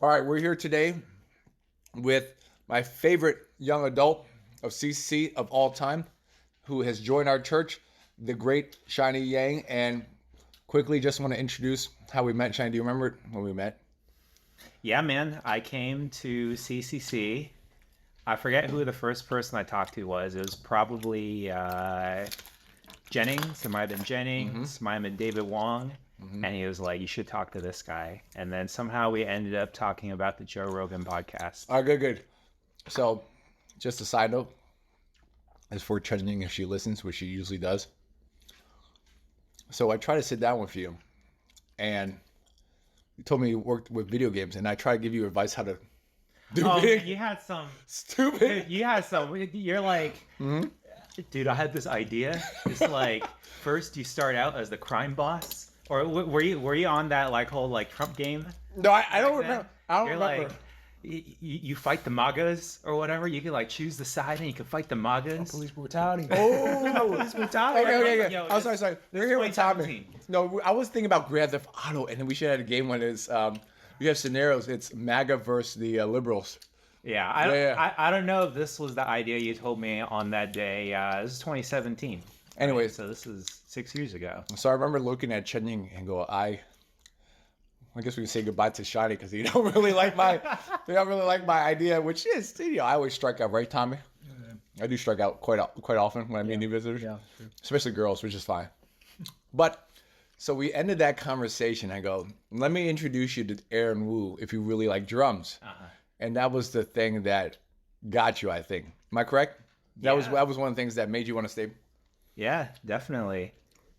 All right, we're here today with my favorite young adult of CC of all time, who has joined our church, the great Shiny Yang. And quickly, just want to introduce how we met. Shiny, do you remember when we met? Yeah, man. I came to CCC. I forget who the first person I talked to was. It was probably Jennings. It might have been Jennings. Might have been David Wong. And he was like, you should talk to this guy. And then somehow we ended up talking about the Joe Rogan podcast. All right, good. So, just a side note, as for trending if she listens, which she usually does. So I try to sit down with you, and you told me you worked with video games, and I try to give you advice how to do video. You had some Stupid. You had some. You're like, dude, I had this idea. It's like, first you start out as the crime boss. Or were you on that like whole like Trump game? No, I don't remember. I don't You're remember. like, you fight the MAGAs or whatever. You can like choose the side and you can fight the MAGAs. Police brutality. Oh, Police brutality. okay. Yo, I'm sorry. We're here with Tommy. 2017. No, I was thinking about Grand Theft Auto, and then we should have a game when it's we have scenarios. It's MAGA versus the liberals. Yeah, I don't know if this was the idea you told me on that day. This is 2017. Anyways, right? So this is 6 years ago. so I remember looking at Chen Ying and go, I guess we can say goodbye to Shiny because he don't really like my idea, which is, I always strike out, right, Tommy? I do strike out quite often when I meet new visitors, especially girls, which is fine. But so we ended that conversation. I go, let me introduce you to Aaron Wu if you really like drums, and that was the thing that got you, I think. Am I correct? That was one of the things that made you want to stay. Yeah, definitely.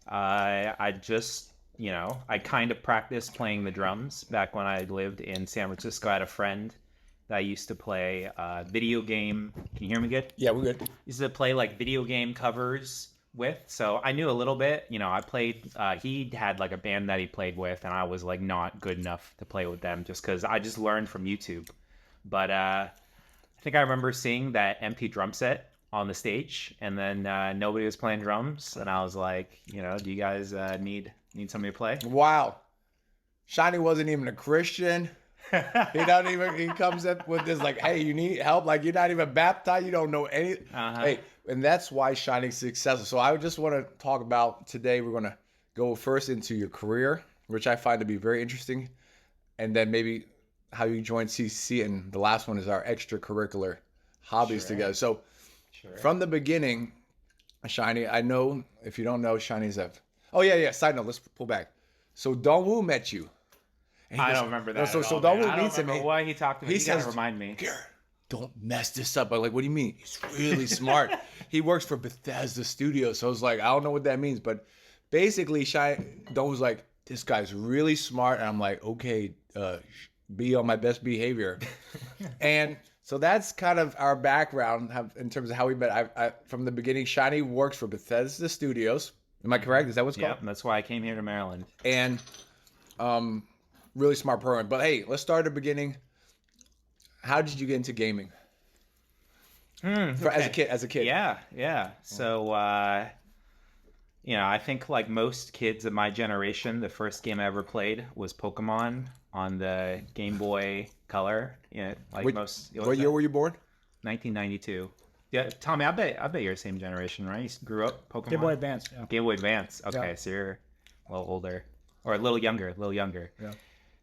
I just, I kind of practiced playing the drums back when I lived in San Francisco. I had a friend that I used to play video game. Can you hear me good? Yeah, we're good. Used to play like video game covers with. So I knew a little bit. I played, he had like a band that he played with, and I was like not good enough to play with them just because I just learned from YouTube. But I think I remember seeing that empty drum set on the stage, and then nobody was playing drums, and I was like, do you guys need somebody to play? Wow. Shiny wasn't even a Christian. He comes up with this like, hey, you need help? Like, you're not even baptized. You don't know any. Hey, and that's why Shiny's successful. So I just want to talk about today. We're going to go first into your career, which I find to be very interesting. And then maybe how you joined CC. And the last one is our extracurricular hobbies together. So from the beginning, Shiny, I know if you don't know, Shiny's side note, let's pull back. So Dongwoo met you. I don't remember that. So at all, Dongwoo man. meets him. I don't remember why he talked to me. He gotta says, remind me. Garrett, don't mess this up. I'm like, what do you mean? He's really smart. He works for Bethesda Studios. So I was like, I don't know what that means. But basically, Dongwoo was like, this guy's really smart. And I'm like, okay, be on my best behavior. And so that's kind of our background in terms of how we met. I from the beginning, Shiny works for Bethesda Studios. Am I correct? Is that what's called? Yeah, that's why I came here to Maryland. And really smart program. But hey, let's start at the beginning. How did you get into gaming? As a kid. Yeah. So, I think like most kids of my generation, the first game I ever played was Pokemon on the Game Boy Color. What year were you born? 1992. Yeah, Tommy, I bet you're the same generation, right? You grew up Pokemon. Game Boy Advance. Yeah. Game Boy Advance. Okay, Yeah. so you're a little older, or a little younger. Yeah.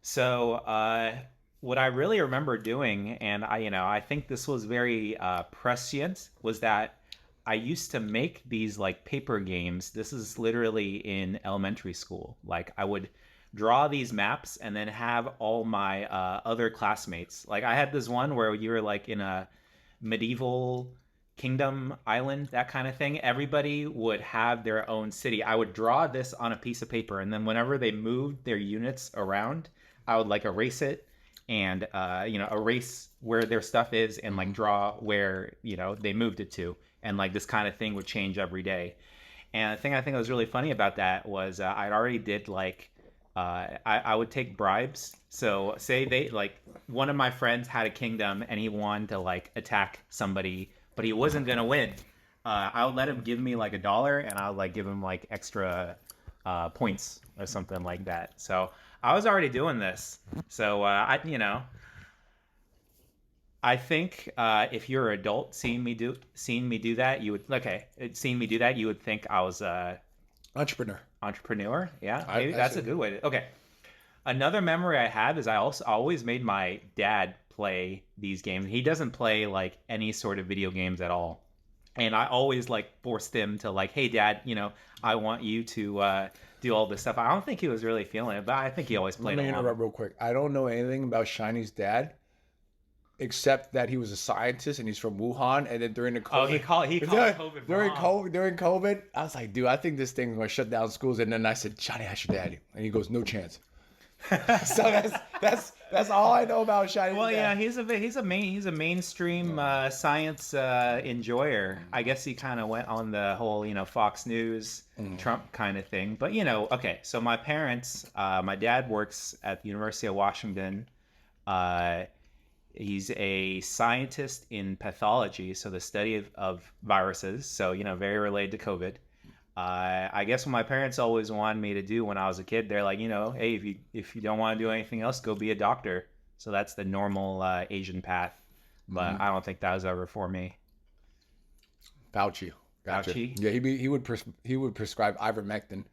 So, what I really remember doing, and I think this was very prescient, was that I used to make these like paper games. This is literally in elementary school. Like I would draw these maps and then have all my other classmates. Like I had this one where you were like in a medieval kingdom island, that kind of thing. Everybody would have their own city. I would draw this on a piece of paper, and then whenever they moved their units around, I would like erase it and erase where their stuff is and like draw where they moved it to, and like this kind of thing would change every day. And the thing I think was really funny about that was I already did like I would take bribes. So say they like one of my friends had a kingdom and he wanted to like attack somebody, but he wasn't gonna win. I would let him give me like $1, and I would like give him like extra points or something like that. So I was already doing this. So I think if you're an adult seeing me do that, seeing me do that, you would think I was a entrepreneur. Yeah, maybe that's a good way to. Okay, another memory I have is I also always made my dad play these games. He doesn't play like any sort of video games at all, and I always like forced him to like, hey, dad, I want you to do all this stuff. I don't think he was really feeling it, but I think he always played Let me along. interrupt real quick. I don't know anything about Shiny's dad, except that he was a scientist and he's from Wuhan. And then during the COVID, he called COVID during COVID, I was like, dude, I think this thing's gonna shut down schools. And then I said, Shiny, ask your daddy, and he goes, no chance. So that's all I know about Shiny's Well, dad. yeah, he's a mainstream science enjoyer. I guess he kind of went on the whole Fox News Trump kind of thing. But okay. So my parents, my dad works at the University of Washington. He's a scientist in pathology, so the study of viruses. So very related to COVID. I guess what my parents always wanted me to do when I was a kid, they're like, hey, if you don't want to do anything else, go be a doctor. So that's the normal Asian path. But I don't think that was ever for me. Fauci. Gotcha. Fauci? Yeah, he would prescribe ivermectin.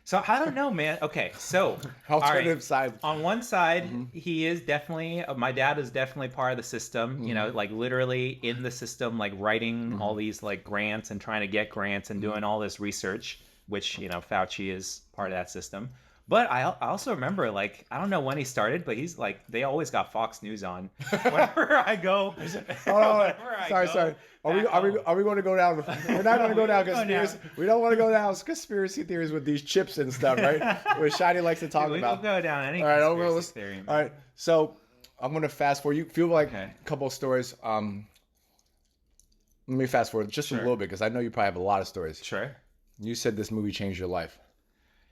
So I don't know, man. Okay, so alternative side. On one side, he is definitely. My dad is definitely part of the system. Like literally in the system, like writing all these like grants and trying to get grants and doing all this research, which Fauci is part of that system. But I also remember, like, I don't know when he started, but he's like, they always got Fox News on whenever I go. Sorry. Are we going to go down? We're not going to go down conspiracy. We don't want to go down conspiracy theories with these chips and stuff, right? Which Shiny likes to talk about. We don't go down any conspiracy theory. All right, so I'm going to fast forward. You feel like a couple of stories. Let me fast forward just a little bit because I know you probably have a lot of stories. Sure. You said this movie changed your life.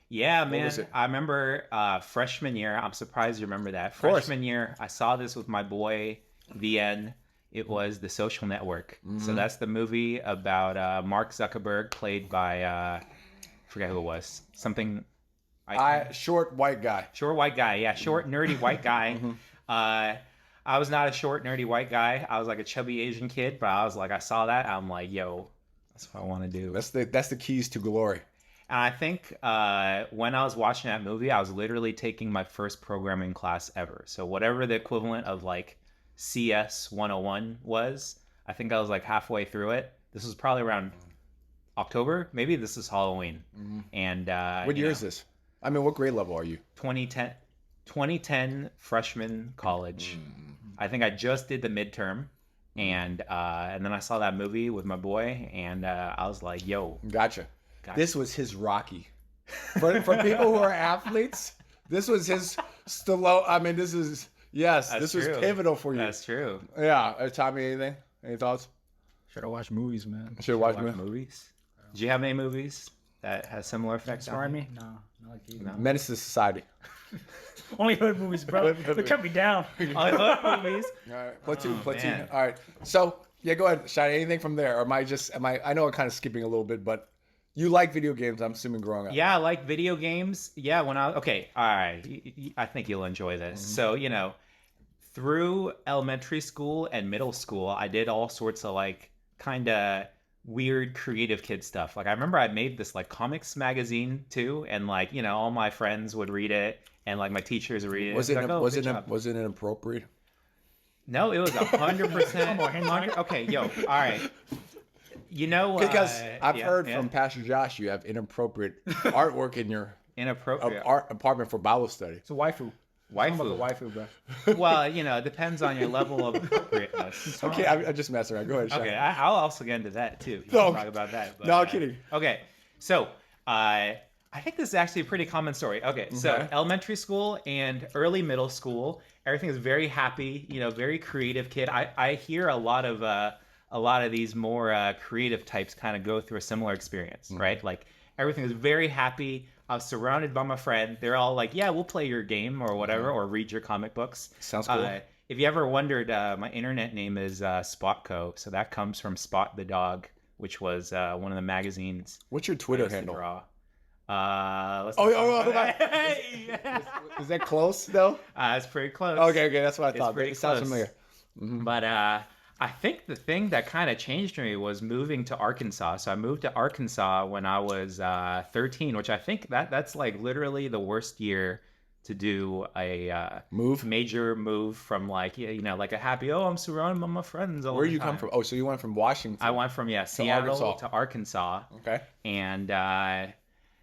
Yeah, man. I remember freshman year. I'm surprised you remember that. Freshman year, I saw this with my boy, VN. It was The Social Network. So that's the movie about Mark Zuckerberg, played by, I forget who it was. Something... Short white guy. Short white guy, yeah. Short, nerdy white guy. I was not a short, nerdy white guy. I was like a chubby Asian kid, but I saw that. I'm like, yo, that's what I want to do. That's the keys to glory. And I think when I was watching that movie, I was literally taking my first programming class ever. So whatever the equivalent of like CS 101 was, I think I was like halfway through it. This was probably around October. Maybe this is Halloween. And what year is this? I mean, what grade level are you? 2010 freshman college. I think I just did the midterm. And then I saw that movie with my boy, and I was like, yo. Gotcha. This was his Rocky. For people who are athletes, this was his Stallone. I mean, this was pivotal for you. That's true. Yeah. Tommy, anything? Any thoughts? Should have watched movies, man. Should have watched movies. Did you have any movies that has similar effects on me? No, not like you. No. Menace to Society. Only hood movies, bro. They cut me down. Only hood movies. All right. Platoon. All right. So, yeah, go ahead. Shiny, anything from there? Or I know I'm kind of skipping a little bit, but you like video games, I'm assuming, growing up. Yeah, I like video games. Yeah, all right. I think you'll enjoy this. So, through elementary school and middle school, I did all sorts of like kind of weird creative kid stuff. Like I remember I made this like comics magazine too, and like all my friends would read it, and like my teachers would read it. Was it inappropriate? No, it was 100%. Okay, yo, all right. Because I've heard from Pastor Josh, you have inappropriate artwork in your apartment for Bible study. It's a waifu. Waifu, bro. Well, it depends on your level of appropriateness. Okay, I'm just messing around. Go ahead, Sean. Okay, I'll also get into that too. Talk about that. But, no, I'm kidding. Okay, so I think this is actually a pretty common story. Okay, so elementary school and early middle school, everything is very happy. Very creative kid. I hear a lot of these more creative types kind of go through a similar experience, right? Like everything is very happy. I was surrounded by my friend. They're all like, yeah, we'll play your game or whatever, or read your comic books. Sounds cool. If you ever wondered, my internet name is Spotco. So that comes from Spot the Dog, which was one of the magazines. What's your Twitter handle? Let's is that close though? It's pretty close. Okay, that's what I thought. It sounds familiar. But I think the thing that kind of changed me was moving to Arkansas. So I moved to Arkansas when I was 13, which I think that's like literally the worst year to do a major move from like like a happy I'm surrounded by my friends all Where the you time. come from? Oh, so you went from Washington. I went from Seattle to Arkansas. Okay. And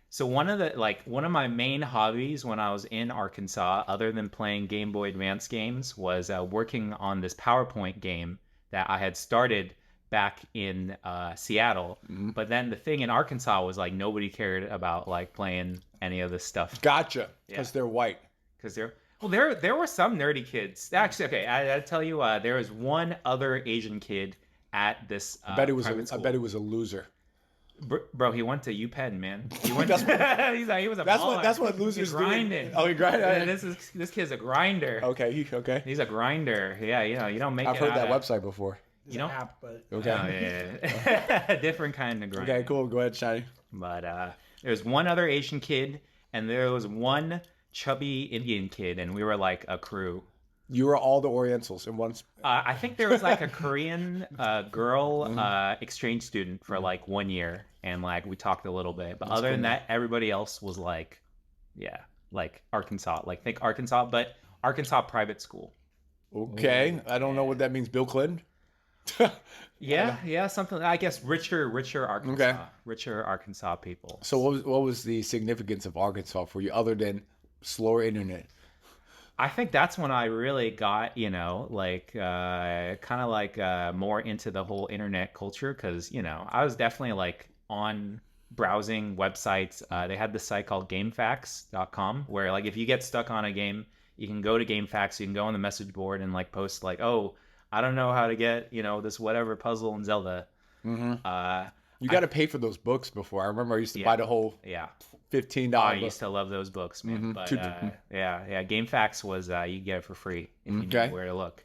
so one of my main hobbies when I was in Arkansas, other than playing Game Boy Advance games, was working on this PowerPoint game that I had started back in Seattle. But then the thing in Arkansas was like nobody cared about like playing any of this stuff. Gotcha. Because they're white. Because there were some nerdy kids. Actually, okay, I tell you, there was one other Asian kid at this. I bet he was a loser. Bro, he went to UPenn, man. He went. He was a baller. That's what losers grinding. Do. Oh, he grinding. This kid's a grinder. Okay. He's a grinder. Yeah, you don't make. I've heard that website before. It's an app, but okay. Oh, yeah. Different kind of grind. Okay, cool. Go ahead, Shiny. But there was one other Asian kid, and there was one chubby Indian kid, and we were like a crew. You were all the Orientals in one. I think there was like a Korean girl exchange student for like 1 year, and like we talked a little bit. But other than that, everybody else was like, like Arkansas. Like think Arkansas, but Arkansas private school. Okay, I don't know what that means. Bill Clinton. yeah, something. I guess richer Arkansas, richer Arkansas people. So what was the significance of Arkansas for you, other than slower internet? I think that's when I really got, like kind of like more into the whole internet culture because, I was definitely like on browsing websites. They had this site called GameFAQs.com where like if you get stuck on a game, you can go to GameFAQs, you can go on the message board and like post like, oh, I don't know how to get, this whatever puzzle in Zelda. Mm-hmm. You got to pay for those books before. I remember I used to buy the whole $15. I used to love those books, man. But GameFAQs was you get it for free if you knew where to look.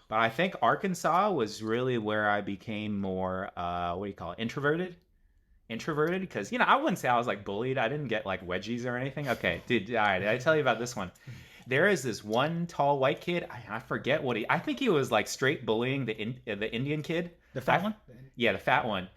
But I think Arkansas was really where I became more what do you call it, introverted because I wouldn't say I was like bullied. I didn't get like wedgies or anything. Okay, dude. All right, did I tell you about this one? There is this one tall white kid. I forget what I think he was like straight bullying the Indian kid. The fat one? Yeah, the fat one.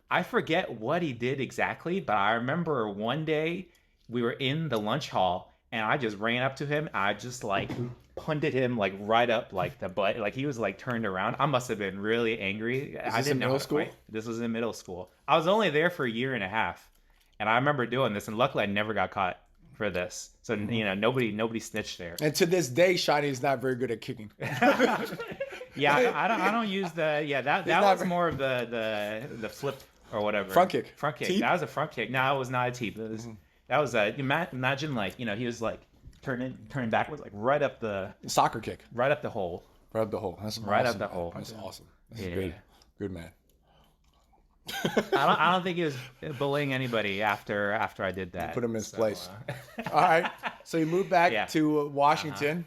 I forget what he did exactly, but I remember one day we were in the lunch hall and I just ran up to him. I just like punted him like right up like the butt. Like he was like turned around. I must have been really angry. I didn't know middle school? This was in middle school. I was only there for a year and a half. And I remember doing this and luckily I never got caught for this. So, nobody snitched there. And to this day, Shiny is not very good at kicking. Yeah, I don't use the that was more of the flip or whatever. Front kick. Teep? That was a front kick. No, it was not a teep. That was imagine like he was like turning backwards like right up the soccer kick. Right up the hole. Right up the hole. That's right awesome. Up the hole. That's awesome. That's good man. I don't think he was bullying anybody after I did that. Put him in his place. All right. So you moved back to Washington.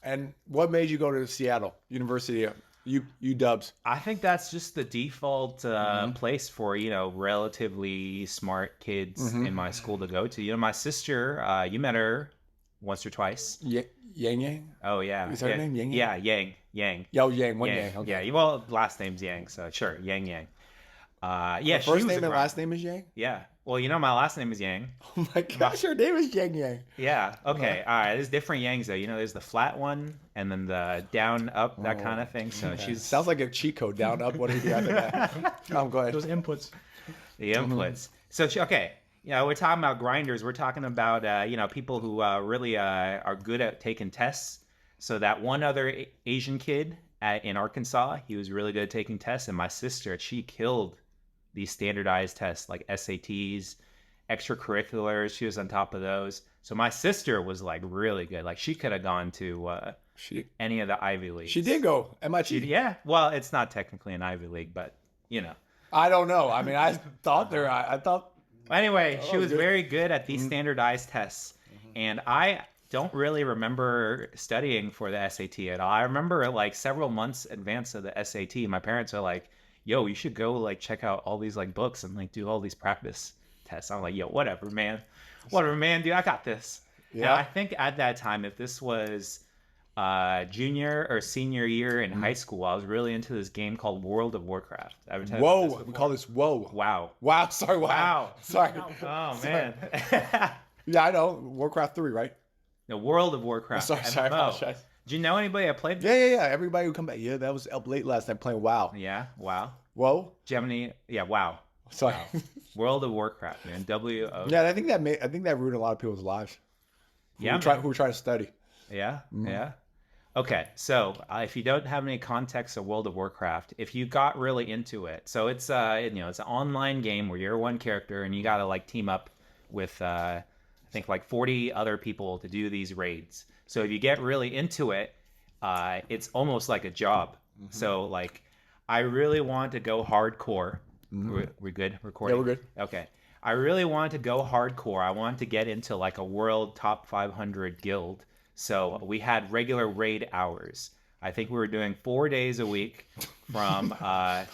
And what made you go to Seattle University of UW? I think that's just the default place for relatively smart kids in my school to go to. My sister, you met her once or twice. Yang? Oh yeah. Is her name Yang? Yeah, Yang. Yo, Yang. One Yang. Okay. Yeah. Well, last name's Yang, so sure, Yang. Her first name and last name is Yang? Yeah. Well, my last name is Yang. Oh my gosh, her name is Yang. Yeah. Okay. All right. There's different Yangs though. There's the flat one and then the down, up, that kind of thing. So she's sounds like a cheat code. Down, up. What do you do after that? Go ahead. Those inputs. The inputs. So we're talking about grinders. We're talking about people who really are good at taking tests. So that one other Asian kid in Arkansas, he was really good at taking tests, and my sister, she killed these standardized tests like SATs, extracurriculars. She was on top of those. So my sister was like really good. Like she could have gone to any of the Ivy Leagues. She did go MIT. Yeah. Well, it's not technically an Ivy League, but I don't know. I mean, I thought there. I thought. Anyway, she was very good at these standardized tests, and I don't really remember studying for the SAT at all. I remember like several months in advance of the SAT, my parents are like, yo, you should go like check out all these like books and like do all these practice tests. I'm like, yo, whatever, man, dude, I got this. Yeah. And I think at that time, if this was junior or senior year in high school, I was really into this game called World of Warcraft. Whoa, we call this Whoa. Wow. Wow, sorry, wow. Sorry. Oh, man. Yeah, I know. Warcraft 3, right? The World of Warcraft. Sorry, I apologize. Do you know anybody that played? Yeah. Everybody who come back. Yeah, that was up late last night playing WoW. Yeah, wow. Whoa. Gemini, yeah, wow. Sorry. Wow. World of Warcraft, man. W-O. Yeah, I think that ruined a lot of people's lives. Who were trying to study. Yeah, yeah. Okay, so if you don't have any context of World of Warcraft, if you got really into it, so it's it's an online game where you're one character and you gotta like team up with I think like 40 other people to do these raids. So if you get really into it, it's almost like a job. So like, I really want to go hardcore. We're good recording? Yeah, we're good. Okay. I really wanted to go hardcore. I wanted to get into like a world top 500 guild. So we had regular raid hours. I think we were doing 4 days a week from probably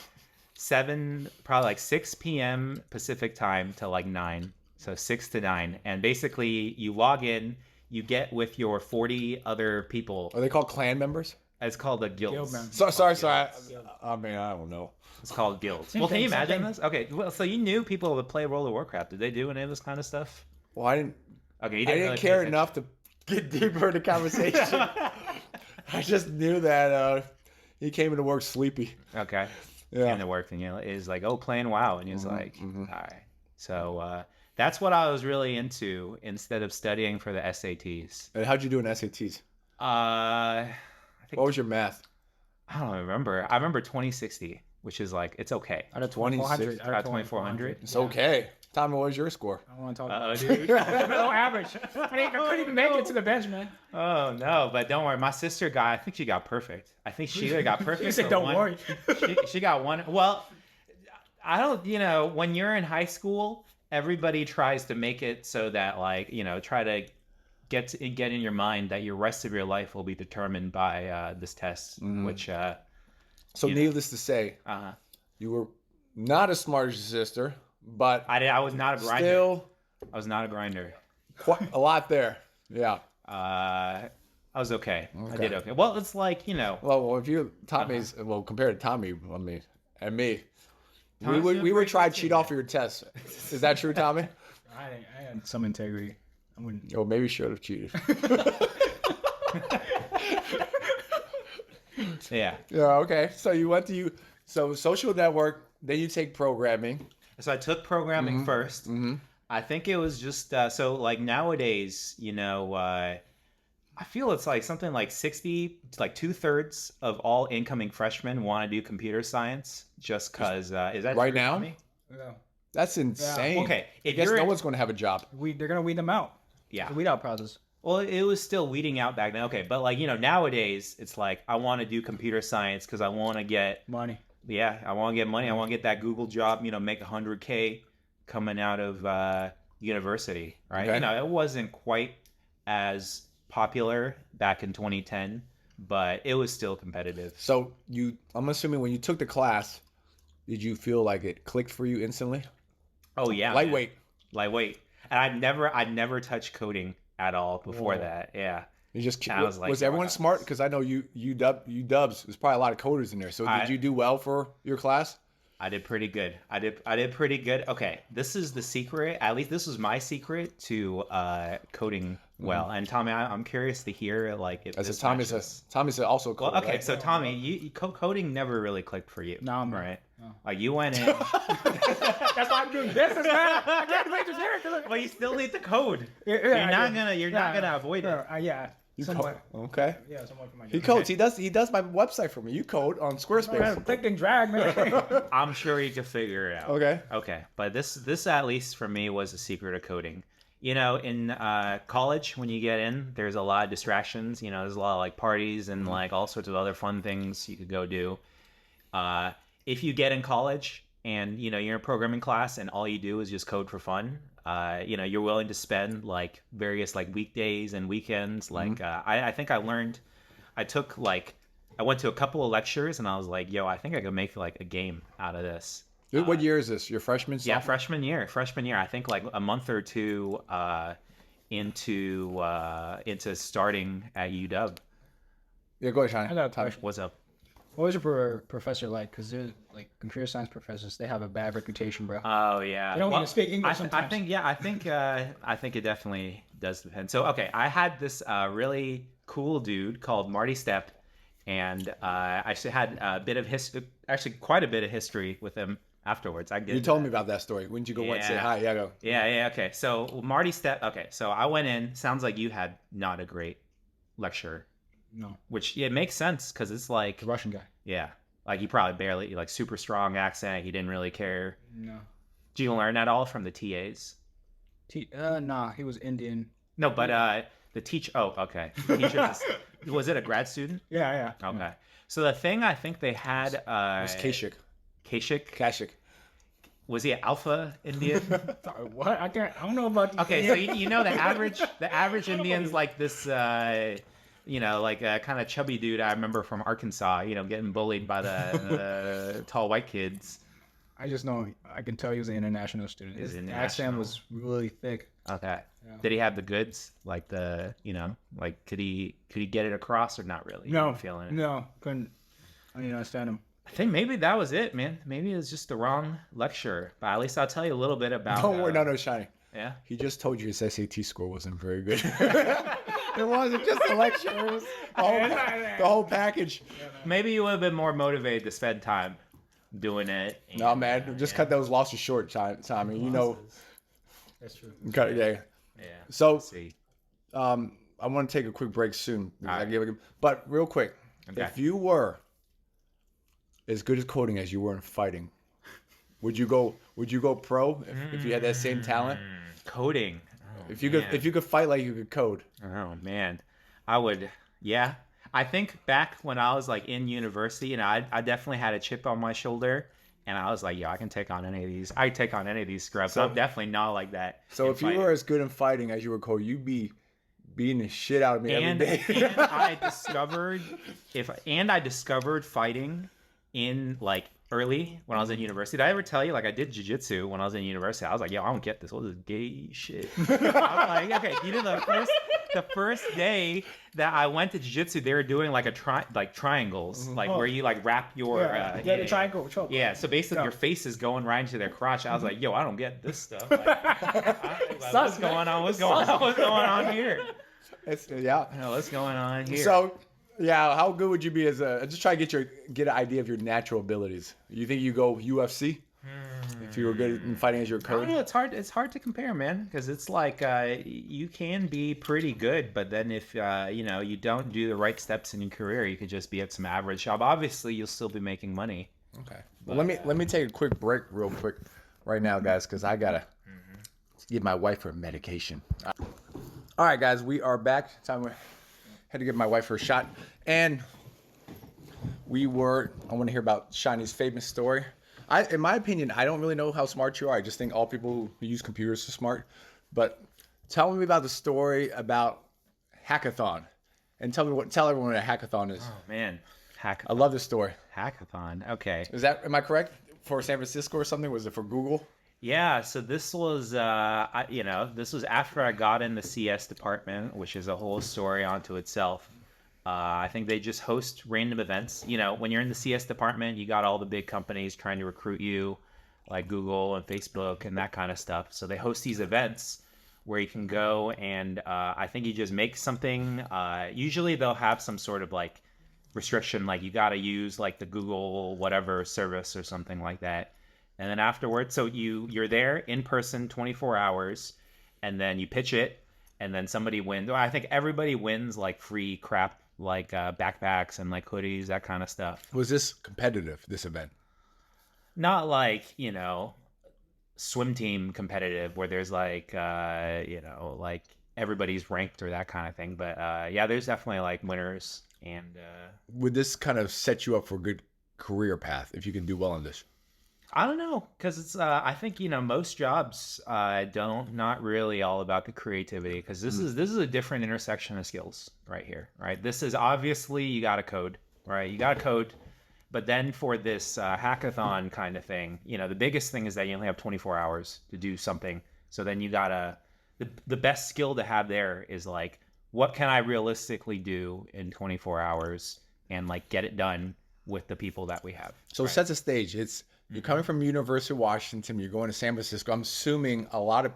like 6 p.m. Pacific time to like 9. So 6 to 9. And basically you log in, you get with your 40 other people. Are they called clan members? It's called a guild. Sorry. I mean, I don't know. It's called guilds. Well, can you imagine this? Okay, well, so you knew people that play World of Warcraft. Did they do any of this kind of stuff? Well, I didn't. Okay, I didn't care enough to get deeper in the conversation. I just knew that he came into work sleepy. Okay. Yeah. Came to work and is like, oh, playing WoW, and he's like, all right. So that's what I was really into instead of studying for the SATs. And how'd you do in SATs? I think. What was your math? I don't remember. I remember 2060. Which is like, it's okay. Out of 2400. Out of 2400. It's okay. Tommy, what was your score? I don't want to talk about it. Dude. Below average. I couldn't even make it to the bench, man. Oh, no. But don't worry. My sister I think she got perfect. I think she either got perfect. She said, don't worry. She got one. Well, I don't, when you're in high school, everybody tries to make it so that, like, try to get in your mind that your rest of your life will be determined by this test, which... So needless to say, you were not as smart as your sister, but I was not a grinder. Still, I was not a grinder. Quite a lot there. Yeah. I was okay. I did okay. Well, it's like, Well, if you Tommy's compared to Tommy, I mean, and me, we would try to cheat off of your tests. Is that true, Tommy? I had some integrity. I wouldn't. Oh, maybe should have cheated. Yeah. Yeah. Okay. So you went to social network. Then you take programming. So I took programming first. I think it was just so like nowadays, I feel it's like something like 60, like 2/3 of all incoming freshmen want to do computer science just because. Is that right true, now? Tommy? Yeah. That's insane. Yeah. Okay. I guess no one's going to have a job. They're going to weed them out. Yeah. The weed out process. Well, it was still weeding out back then. Okay, but like, nowadays it's like I want to do computer science because I want to get money. Yeah, I want to get money. I want to get that Google job, make $100K coming out of university, right? Okay. It wasn't quite as popular back in 2010, but it was still competitive. So I'm assuming when you took the class, did you feel like it clicked for you instantly? Oh yeah. Lightweight. And I'd never touched coding at all before that. Yeah. You just was everyone smart? Because I know UWs. There's probably a lot of coders in there. So did you do well for your class? I did pretty good. I did pretty good. Okay, this is the secret. At least this was my secret to coding well. And Tommy, I'm curious to hear like if as Tommy says also coder. Well, okay, right? so Tommy, coding never really clicked for you. No, I'm right. No. Like you went in. That's why I'm doing business, man. I can't wait to hear it. Well, you still need to code. Yeah, you're not gonna avoid it. Yeah. Somewhat. Okay. Yeah, somewhat for my He codes. He does my website for me. You code on Squarespace. Click and drag, man. I'm sure you can figure it out. Okay. But this at least for me was the secret of coding. In college when you get in, there's a lot of distractions. There's a lot of like parties and like all sorts of other fun things you could go do. If you get in college and you're in a programming class and all you do is just code for fun, you're willing to spend like various like weekdays and weekends. Like I think I went to a couple of lectures and I was like, yo, I think I could make like a game out of this. What year is this? Your freshman? Yeah, freshman year. I think like a month or two into starting at UW. Yeah, go ahead, Shani. I got a question. What's up? What was your professor like? Because they're like computer science professors. They have a bad reputation, bro. Oh yeah. They don't even speak English I sometimes. think it definitely does depend. So okay, I had this really cool dude called Marty Stepp, and I actually had a bit of history, actually quite a bit of history with him afterwards. You told me about that story. When did you go and say hi? Yeah, go. Yeah. Okay. So Marty Stepp. Okay. So I went in. Sounds like you had not a great lecture. No. Which it makes sense because it's like The Russian guy. Yeah, like he probably barely like super strong accent. He didn't really care. No. Did you learn that all from the TAs? Nah, he was Indian. No, but the teacher. Oh, okay. Was it a grad student? Yeah. Okay. Yeah. So the thing I think they had. It was Kashik. Kashik. Was he an Alpha Indian? What? I don't know about. Okay, so you know the average Indian's like this. Like a kind of chubby dude I remember from Arkansas, getting bullied by the tall white kids. I just know I can tell he was an international student. His accent was really thick. Okay. Yeah. Did he have the goods? Like like could he get it across or not really? No. Feeling it? No, couldn't. I didn't understand him. I think maybe that was it, man. Maybe it was just the wrong lecture. But at least I'll tell you a little bit about. Don't worry, no, Shiny. Yeah. He just told you his SAT score wasn't very good. It wasn't just the lecture. It was the whole package. Maybe you would have been more motivated to spend time doing it. No, man. Just cut those losses short, Tommy. You know. That's true. Cut, yeah. Yeah. So, Let's see. I want to take a quick break soon. Right. But real quick, Okay. if you were as good at coding as you were in fighting, would you go pro if you had that same talent? Coding. If you could fight like you could code. Oh man, I would. Yeah, I think back when I was like in university, I definitely had a chip on my shoulder, and I was like, I can take on any of these. I take on any of these scrubs. So, I'm definitely not like that. So if you were as good in fighting as you were code, you'd be beating the shit out of me every day. And I discovered fighting in like early when I was in university. Did I ever tell you, like, I did jiu-jitsu when I was in university? I was like, I don't get this. What is gay shit? I was like, okay, the first day that I went to jiu-jitsu, they were doing like triangles, like where you like wrap your the triangle choke. Yeah, so basically your face is going right into their crotch. I was like, I don't get this stuff. Like, what's going on? What's going on here? What's going on here? So, how good would you be as just try to get an idea of your natural abilities? You think you go UFC if you were good in fighting as your code? It's hard to compare, man, because it's like you can be pretty good, but then if you don't do the right steps in your career, you could just be at some average job. Obviously, you'll still be making money. Okay. Well, let me take a quick break, real quick, right now, guys, because I gotta give my wife her medication. All right, guys, we are back. Had to give my wife her shot, and I want to hear about Shiny's famous story. In my opinion, I don't really know how smart you are. I just think all people who use computers are smart. But tell me about the story about hackathon, and tell everyone what a hackathon is. Oh man, hackathon. I love this story. Hackathon. Okay. Am I correct? For San Francisco or something? Was it for Google? Yeah, so this was, this was after I got in the CS department, which is a whole story onto itself. I think they just host random events. When you're in the CS department, you got all the big companies trying to recruit you, like Google and Facebook and that kind of stuff. So they host these events where you can go and I think you just make something. Usually they'll have some sort of like restriction, like you got to use like the Google whatever service or something like that. And then afterwards, so you're there in person 24 hours, and then you pitch it, and then somebody wins. Well, I think everybody wins like free crap, like backpacks and like hoodies, that kind of stuff. Was this competitive, this event? Not like, swim team competitive where there's like, like everybody's ranked or that kind of thing. But there's definitely like winners. And would this kind of set you up for a good career path if you can do well in this? I don't know, because it's. I think most jobs not really all about the creativity, because this is a different intersection of skills right here, right? This is obviously you got to code, right? You got to code, but then for this hackathon kind of thing, the biggest thing is that you only have 24 hours to do something. So then you gotta the best skill to have there is like what can I realistically do in 24 hours and like get it done with the people that we have. So set the stage. You're coming from University of Washington. You're going to San Francisco. I'm assuming a lot of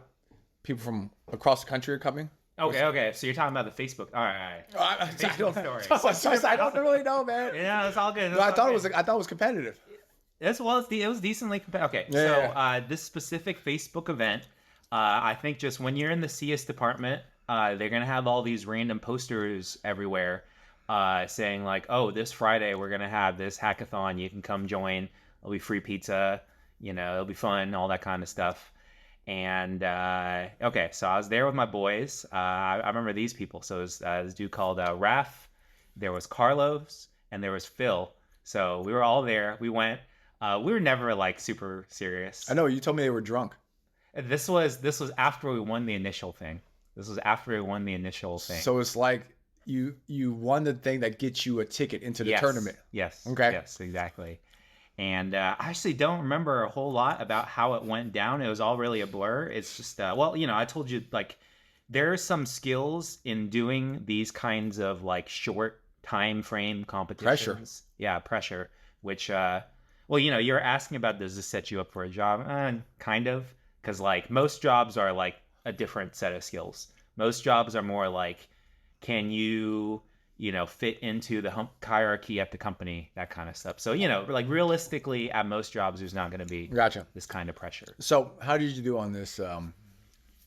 people from across the country are coming. Okay. So you're talking about the Facebook. All right. I don't really know, man. Yeah, it's all good. No, I thought it was competitive. It was decently competitive. Okay, Yeah. This specific Facebook event, I think just when you're in the CS department, they're gonna have all these random posters everywhere, saying like, "Oh, this Friday we're gonna have this hackathon. You can come join. It'll be free pizza. It'll be fun, all that kind of stuff." And okay, so I was there with my boys. I remember these people. So it was this dude called Raph. There was Carlos, and there was Phil. So we were all there. We went. We were never like super serious. I know you told me they were drunk. This was after we won the initial thing. So it's like you won the thing that gets you a ticket into the tournament. Yes. Okay. Yes, exactly. And I actually don't remember a whole lot about how it went down. It was all really a blur. It's just, I told you, like, there are some skills in doing these kinds of, like, short time frame competitions. Pressure. Yeah, pressure. Which, you're asking about, does this set you up for a job? Kind of. Because, like, most jobs are, like, a different set of skills. Most jobs are more like, can you fit into the hierarchy at the company, that kind of stuff. So, like realistically, at most jobs, there's not going to be this kind of pressure. So how did you do on this? All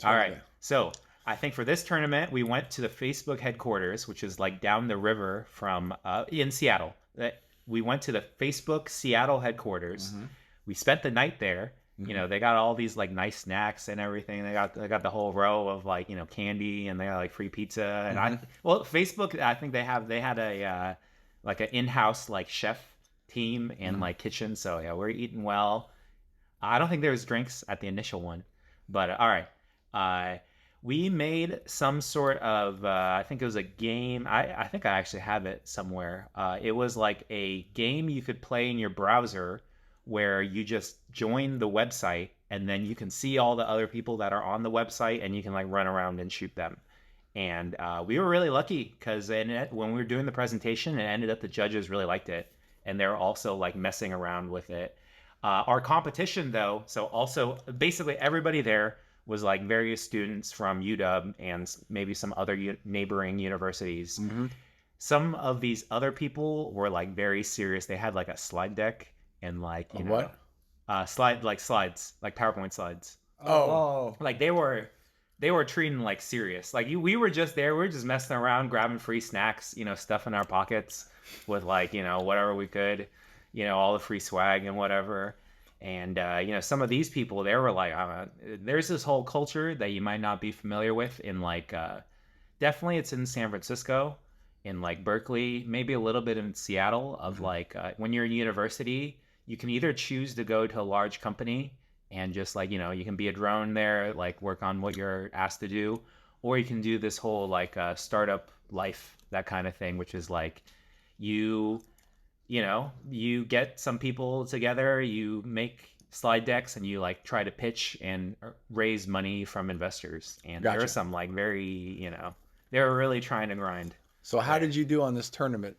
right. So I think for this tournament, we went to the Facebook headquarters, which is like down the river from in Seattle. We went to the Facebook Seattle headquarters. Mm-hmm. We spent the night there. They got all these like nice snacks and everything. They got the whole row of like, candy, and they got like free pizza. And Facebook, I think they had a like an in-house like chef team and like kitchen. So yeah, we're eating well. I don't think there was drinks at the initial one, but all right. We made some sort of I think it was a game. I think I actually have it somewhere. It was like a game you could play in your browser, where you just join the website and then you can see all the other people that are on the website and you can like run around and shoot them. And we were really lucky because when we were doing the presentation, it ended up the judges really liked it, and they're also like messing around with it. Our competition though, so also basically everybody there was like various students from UW and maybe some other neighboring universities. Mm-hmm. Some of these other people were like very serious. They had like a slide deck. And like slides, like PowerPoint slides. Oh, like they were treating like serious. Like we were just there. We were just messing around, grabbing free snacks, stuff in our pockets with like whatever we could, all the free swag and whatever. And some of these people, they were like, there's this whole culture that you might not be familiar with in like definitely it's in San Francisco, in like Berkeley, maybe a little bit in Seattle. Of like when you're in university, you can either choose to go to a large company and just like, you can be a drone there, like work on what you're asked to do, or you can do this whole like startup life, that kind of thing, which is like you get some people together, you make slide decks, and you like try to pitch and raise money from investors. And Gotcha. There are some like very, they were really trying to grind. So how did you do on this tournament?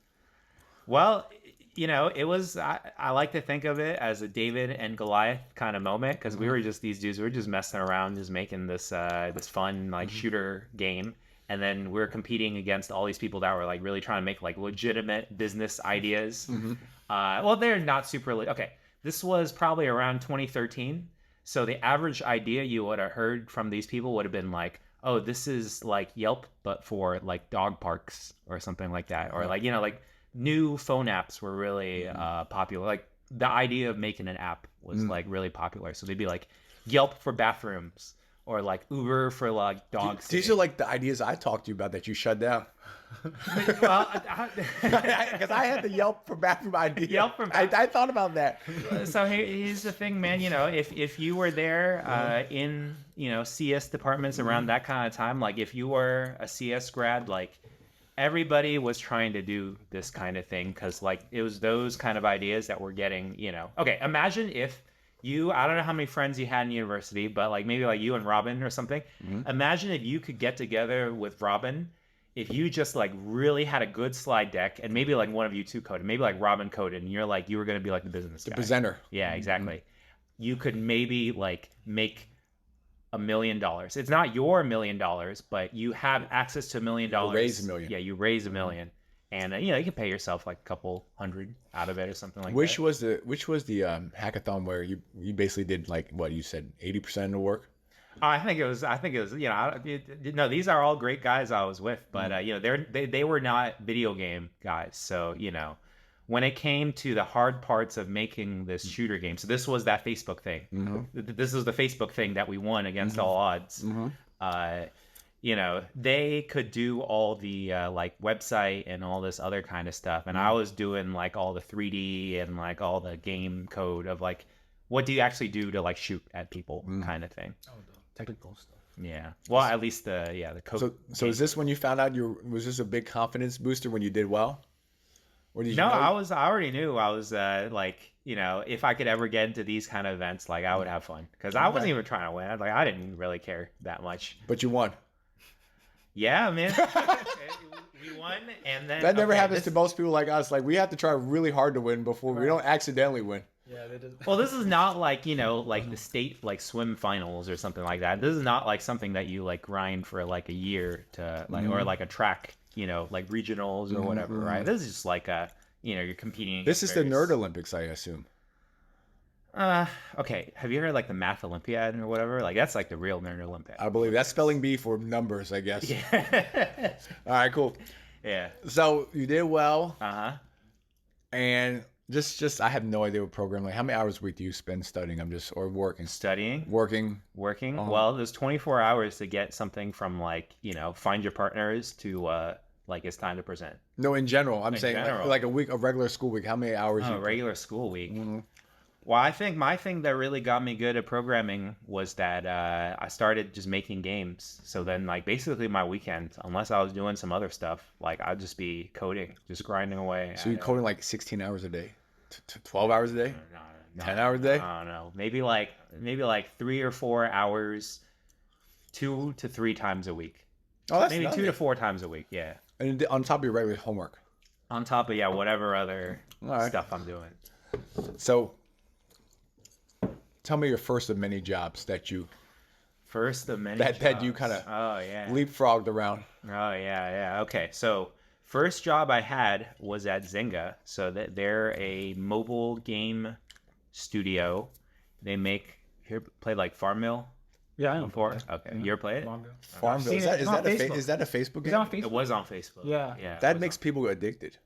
Well, it was, I like to think of it as a David and Goliath kind of moment, because we were just these dudes, we were just messing around, just making this this fun like shooter game. And then we were competing against all these people that were like really trying to make like legitimate business ideas. Mm-hmm. Well, they're not super, okay. This was probably around 2013. So the average idea you would have heard from these people would have been like, oh, this is like Yelp, but for like dog parks or something like that. Or like, like new phone apps were really popular. Like the idea of making an app was like really popular. So they'd be like Yelp for bathrooms, or like Uber for like dogs. These are like the ideas I talked to you about that you shut down. Well, because I had the Yelp for bathroom idea. I thought about that. So here's the thing, man. If you were there in CS departments around that kind of time, like if you were a CS grad, like everybody was trying to do this kind of thing, because like it was those kind of ideas that were getting. Okay, imagine if I don't know how many friends you had in university, but like maybe like you and Robin or something. Mm-hmm. Imagine if you could get together with Robin if you just like really had a good slide deck, and maybe like one of you two coded, maybe like Robin coded, and you're like you were gonna be like the business guy. presenter. Yeah, exactly. You could maybe like make $1 million. It's not your $1 million, but you have access to $1 million. Raise $1 million. Yeah, you raise $1 million, and you can pay yourself like a couple hundred out of it or something like Which that. was the hackathon where you basically did like what you said 80% of the work? I think it was. No, these are all great guys I was with, but they were not video game guys. So when it came to the hard parts of making this shooter game, so this was that Facebook thing. This was the Facebook thing that we won against all odds. They could do all the like website and all this other kind of stuff, and I was doing like all the 3D and like all the game code of like what do you actually do to like shoot at people kind of thing. Oh, the technical stuff. Yeah. Well, at least the code. So is this when you found out was this a big confidence booster when you did well? Or did you No, know? I already knew I was if I could ever get into these kind of events, like I would have fun because I wasn't even trying to win. Like I didn't really care that much. But you won. Yeah, man. We won, and then That never happens to most people like us. Like we have to try really hard to win before we don't accidentally win. Yeah, they did. Well, this is not like like the state like swim finals or something like that. This is not like something that you like grind for like a year to like or like a track, like regionals or whatever, right? This is just like you're competing. This is the Nerd Olympics, I assume. Okay. Have you heard like the Math Olympiad or whatever? Like that's like the real Nerd Olympiad. I believe that's spelling bee for numbers, I guess. Yeah. All right, cool. Yeah. So you did well, Uh-huh. and just I have no idea what program. Like, how many hours a week do you spend studying? Or working. Studying. Working. Well, there's 24 hours to get something from like find your partners to like it's time to present. No, in general, I'm saying general. like a week, a regular school week. How many hours? A regular school week. Well, I think my thing that really got me good at programming was that I started just making games. So then, like, basically my weekend, unless I was doing some other stuff, like, I'd just be coding, just grinding away. So you're coding like 16 hours a day? 12 hours a day? No, 10 hours a day? I don't know. Maybe like 3 or 4 hours, 2 to 3 times a week. Oh, that's maybe nothing. 2 to 4 times a week, yeah. And on top of your regular homework. On top of, whatever other stuff I'm doing. So tell me your first of many jobs that you First of many that you jobs. kind of Oh, leapfrogged around. Oh, yeah. Okay, so first job I had was at Zynga. So they're a mobile game studio. They played like Farmville Yeah, I know. before. Okay, you ever play it? Farmville. Seen it. It's on Facebook. Is that a Facebook Is game? that on Facebook? It was on Facebook. Yeah. Yeah. That makes people addicted.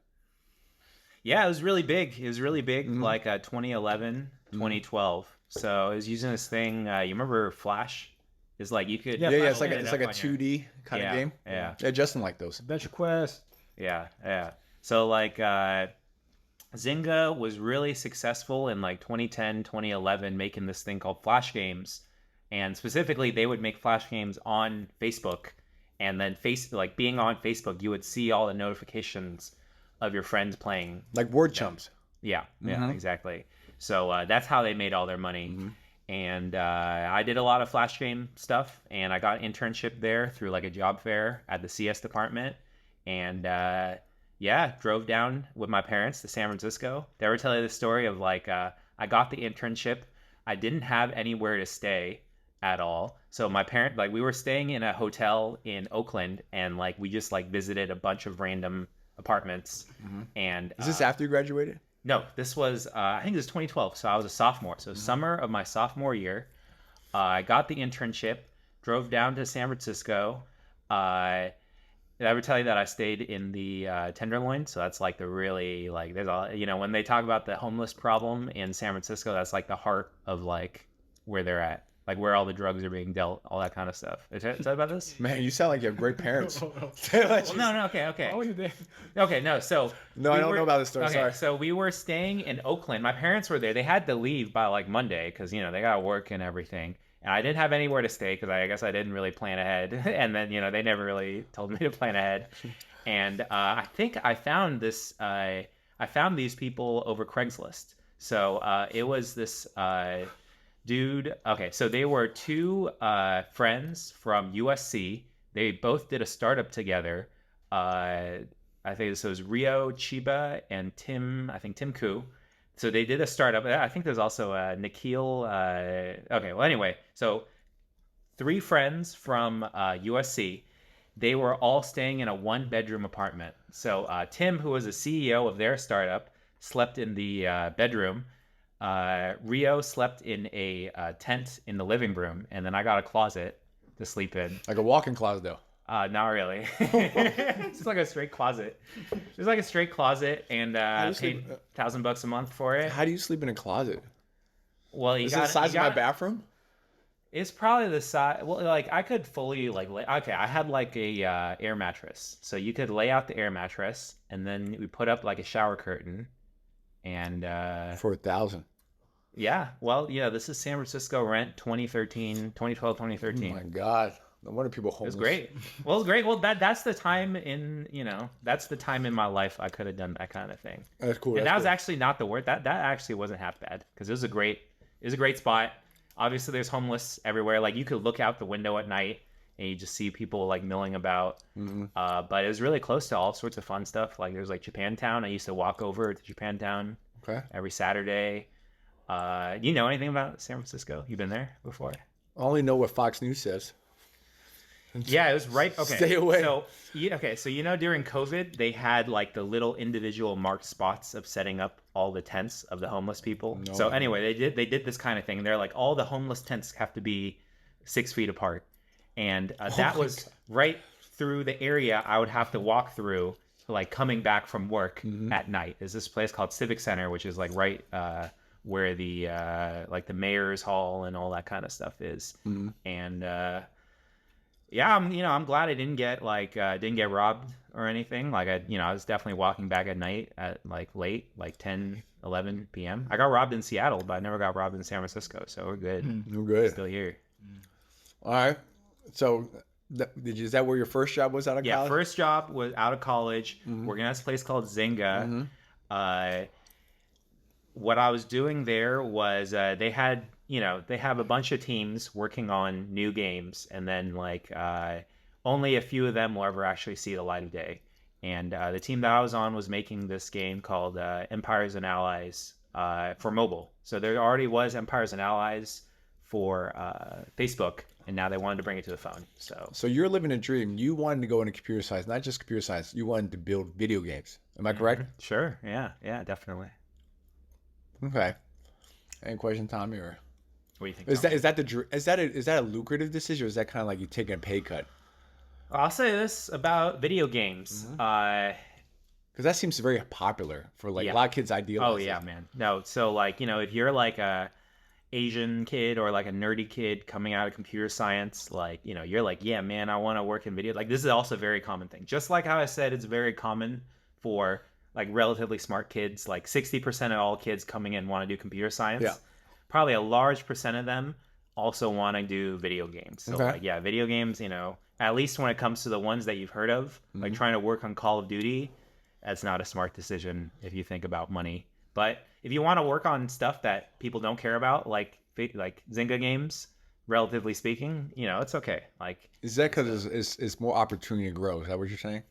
Yeah, it was really big. It was really big, like 2011, 2012. So I was using this thing. You remember Flash? It's like you could. Yeah, Yeah, it's Flash like a 2D kind of game. Yeah. Yeah, Justin liked those. Adventure Quest. Yeah. So like Zynga was really successful in like 2010, 2011 making this thing called Flash games. And specifically they would make Flash games on Facebook, and then being on Facebook, you would see all the notifications of your friends playing. Like word chums. Yeah, exactly. So that's how they made all their money. And I did a lot of Flash game stuff, and I got an internship there through like a job fair at the CS department. And drove down with my parents to San Francisco. They ever tell you the story of like I got the internship. I didn't have anywhere to stay at all. So my parent, like we were staying in a hotel in Oakland, and like we just like visited a bunch of random apartments. And Is this after you graduated? no, this was I think it was 2012. So I was a sophomore. So summer of my sophomore year, I got the internship, drove down to San Francisco. Did I ever tell you that I stayed in the Tenderloin? So that's like the really like there's all when they talk about the homeless problem in San Francisco, that's like the heart of like where they're at, like where all the drugs are being dealt, all that kind of stuff. Did I tell you about this? Man, you sound like you have great parents. Well, no, okay. Oh, you did. Okay, no, so No, I don't know about this story. Okay, Sorry. so we were staying in Oakland. My parents were there. They had to leave by like Monday because they got to work and everything. And I didn't have anywhere to stay because I guess I didn't really plan ahead. And then they never really told me to plan ahead. And I think I found this. I found these people over Craigslist. So it was this dude. Okay, so they were two friends from USC. They both did a startup together. I think this was Rio, Chiba, and Tim. I think Tim Koo. So they did a startup. I think there's also Nikhil. Okay, well, anyway, so 3 friends from USC. They were all staying in a 1-bedroom apartment. So Tim, who was the CEO of their startup, slept in the bedroom. Rio slept in a tent in the living room, and then I got a closet to sleep in. Like a walk-in closet, though. Not really. It's just like a straight closet. It's like a straight closet, and paid $1,000 a month for it. How do you sleep in a closet? Well, Is it the size of my bathroom? It's probably the size. Well, like I could fully okay, I had like a air mattress, so you could lay out the air mattress, and then we put up like a shower curtain, and for 1,000. Yeah, well, this is San Francisco rent 2012, 2013. Oh my God. No wonder people homeless. It was great. Well, it was great. Well, that's the time that's the time in my life I could have done that kind of thing. That's cool. And that was actually not the word. That actually wasn't half bad, because it was a great spot. Obviously, there's homeless everywhere. Like, you could look out the window at night and you just see people like milling about. Mm-hmm. But it was really close to all sorts of fun stuff. Like, there's like Japantown. I used to walk over to Japantown every Saturday. You know anything about San Francisco? You've been there before? I only know what Fox News says. Yeah, it was right. Okay, stay away. So during COVID, they had like the little individual marked spots of setting up all the tents of the homeless people. No. So anyway, they did this kind of thing. They're like, all the homeless tents have to be 6 feet apart, and that was right through the area I would have to walk through, like coming back from work at night. There's this place called Civic Center, which is like right where the like the mayor's hall and all that kind of stuff is, and. Yeah, I'm glad I didn't get robbed or anything. Like, I was definitely walking back at night at like late, like 10, 11 p.m. I got robbed in Seattle, but I never got robbed in San Francisco, so we're good. We're good. Still here. All right. So, is that where your first job was out of college? Yeah, first job was out of college, working at this place called Zynga. What I was doing there was they have a bunch of teams working on new games, and then like only a few of them will ever actually see the light of day. And the team that I was on was making this game called Empires and Allies for mobile. So there already was Empires and Allies for Facebook, and now they wanted to bring it to the phone. So you're living a dream. You wanted to go into computer science, not just computer science. You wanted to build video games. Am I correct? Sure. Yeah, definitely. Okay. Any question, Tommy? Or what do you think? Is that a lucrative decision, or is that kind of like you taking a pay cut? I'll say this about video games, because that seems very popular for like a lot of kids. Idealize. Oh yeah, man. No, so like if you're like a Asian kid or like a nerdy kid coming out of computer science, like you're like, yeah, man, I want to work in video. Like, this is also a very common thing. Just like how I said, it's very common for like relatively smart kids. Like 60% of all kids coming in want to do computer science. Yeah. Probably a large percent of them also want to do video games. So like, yeah, video games, at least when it comes to the ones that you've heard of, like trying to work on Call of Duty, that's not a smart decision if you think about money. But if you want to work on stuff that people don't care about, like Zynga games, relatively speaking, it's okay. Like, is that because it's more opportunity to grow? Is that what you're saying?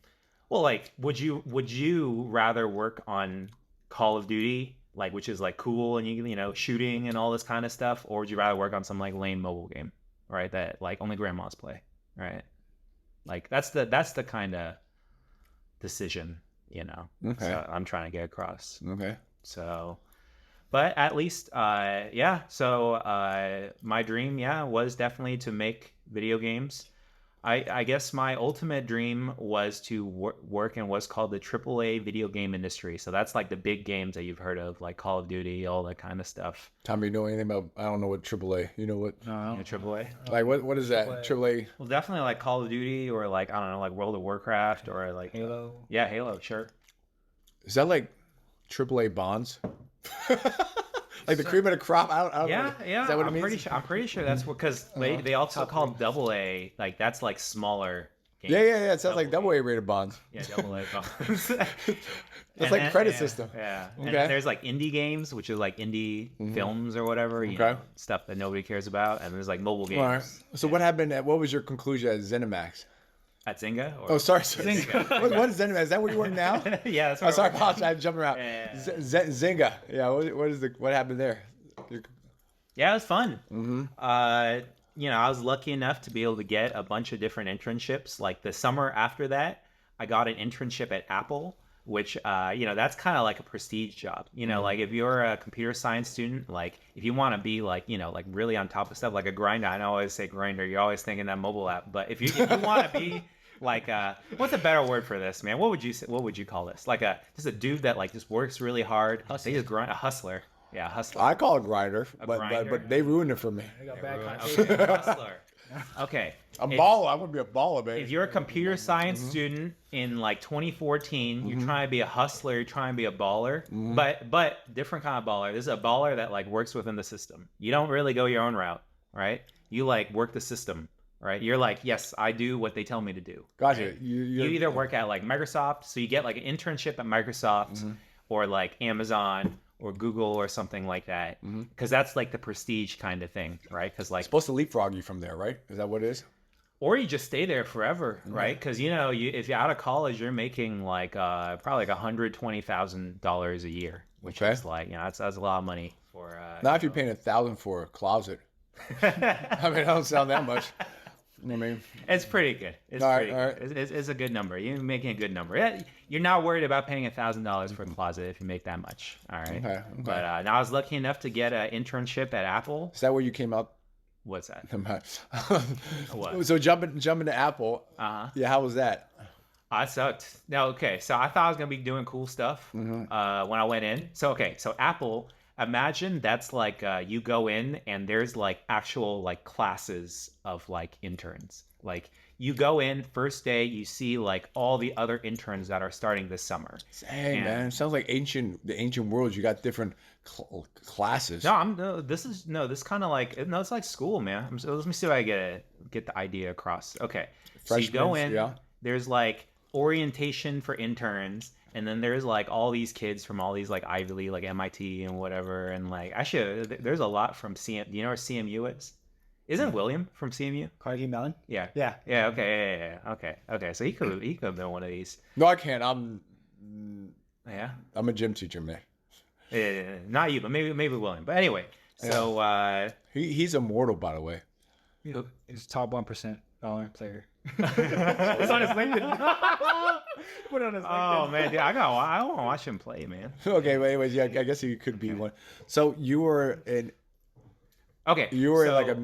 Well, like, would you rather work on Call of Duty, like, which is like cool and shooting and all this kind of stuff, or would you rather work on some like lame mobile game, right? That like only grandmas play, right? Like, that's the kind of decision, Okay. So I'm trying to get across. Okay. So, but at least, yeah. So my dream, was definitely to make video games. I guess my ultimate dream was to work in what's called the AAA video game industry. So that's like the big games that you've heard of, like Call of Duty, all that kind of stuff. Tommy, you know anything about? I don't know what AAA. You know what? No. AAA. Like what is that? AAA. Well, definitely like Call of Duty, or like, I don't know, like World of Warcraft, or like Halo. Yeah, Halo. Sure. Is that like AAA bonds? Like the cream of the crop. I don't know. Yeah. Is that what it means? I'm pretty sure that's what, because they also call AA, like that's like smaller games. Yeah. It sounds like AA rated bonds. Yeah, AA bonds. It's like credit system. Yeah. Okay. And there's like indie games, which is like indie films or whatever. You know, stuff that nobody cares about. And there's like mobile games. All right. So what happened? What was your conclusion at ZeniMax? At Zynga? Or... Oh, sorry. Zynga. What is Zynga? Is that where you work now? Yeah, that's Oh, where sorry, I work. apologize. I'm jumping around. Yeah. Zynga. Yeah. What happened there? Yeah, it was fun. I was lucky enough to be able to get a bunch of different internships. Like the summer after that, I got an internship at Apple, which, that's kind of like a prestige job. Like if you're a computer science student, like if you want to be like, like really on top of stuff, like a grinder. I know I always say grinder. You're always thinking that mobile app. But if you want to be like, what's a better word for this, man? What would you say? What would you call this? Like just a dude that like just works really hard. They just grind, a hustler. Yeah, hustler. I call it grinder, grinder? but they ruined it for me. Okay, hustler. Okay. A baller. I'm gonna be a baller, baby. If you're a computer science student in like 2014, you're trying to be a hustler, you're trying to be a baller, but different kind of baller. This is a baller that like works within the system. You don't really go your own route, right? You like work the system, right? You're like, yes, I do what they tell me to do. Gotcha. Right? You either work at like Microsoft, so you get like an internship at Microsoft, or like Amazon or Google or something like that, because that's like the prestige kind of thing, right? Because like supposed to leapfrog you from there, right? Is that what it is? Or you just stay there forever, right? Because if you're out of college, you're making like probably like $120,000 a year, which is like that's a lot of money for. Not if you're paying $1,000 for a closet. I mean, it don't sound that much. I mean, it's pretty good. It's pretty good. It's a good number. You're making a good number. Yeah, you're not worried about paying $1,000 for a closet if you make that much. All right. Okay. But now I was lucky enough to get an internship at Apple. Is that where you came out? What's that? What? So jumping to Apple. Yeah, how was that? I sucked. No, okay. So I thought I was gonna be doing cool stuff when I went in. So Apple. Imagine that's like you go in and there's like actual like classes of like interns. Like you go in first day, you see like all the other interns that are starting this summer. Hey man, it sounds like the ancient world. You got different classes. This kind of like it's like school, man. Let me see if I get the idea across. Okay, so you go in. There's like orientation for interns. And then there's like all these kids from all these like Ivy League, like MIT and whatever. And like actually, there's a lot from CM. Do you know where CMU is? Isn't William from CMU? Carnegie Mellon? Yeah. Okay. Okay. So he could have been one of these. No, I can't. I'm a gym teacher, man. Yeah, not you, but maybe William. But anyway, so he's immortal, by the way. He's top 1% dollar player. It's on his LinkedIn. Put it on his LinkedIn. Oh man, dude, I want to watch him play, man. Okay, but anyways, yeah, I guess he could be one. So you were in. Okay. You were like a.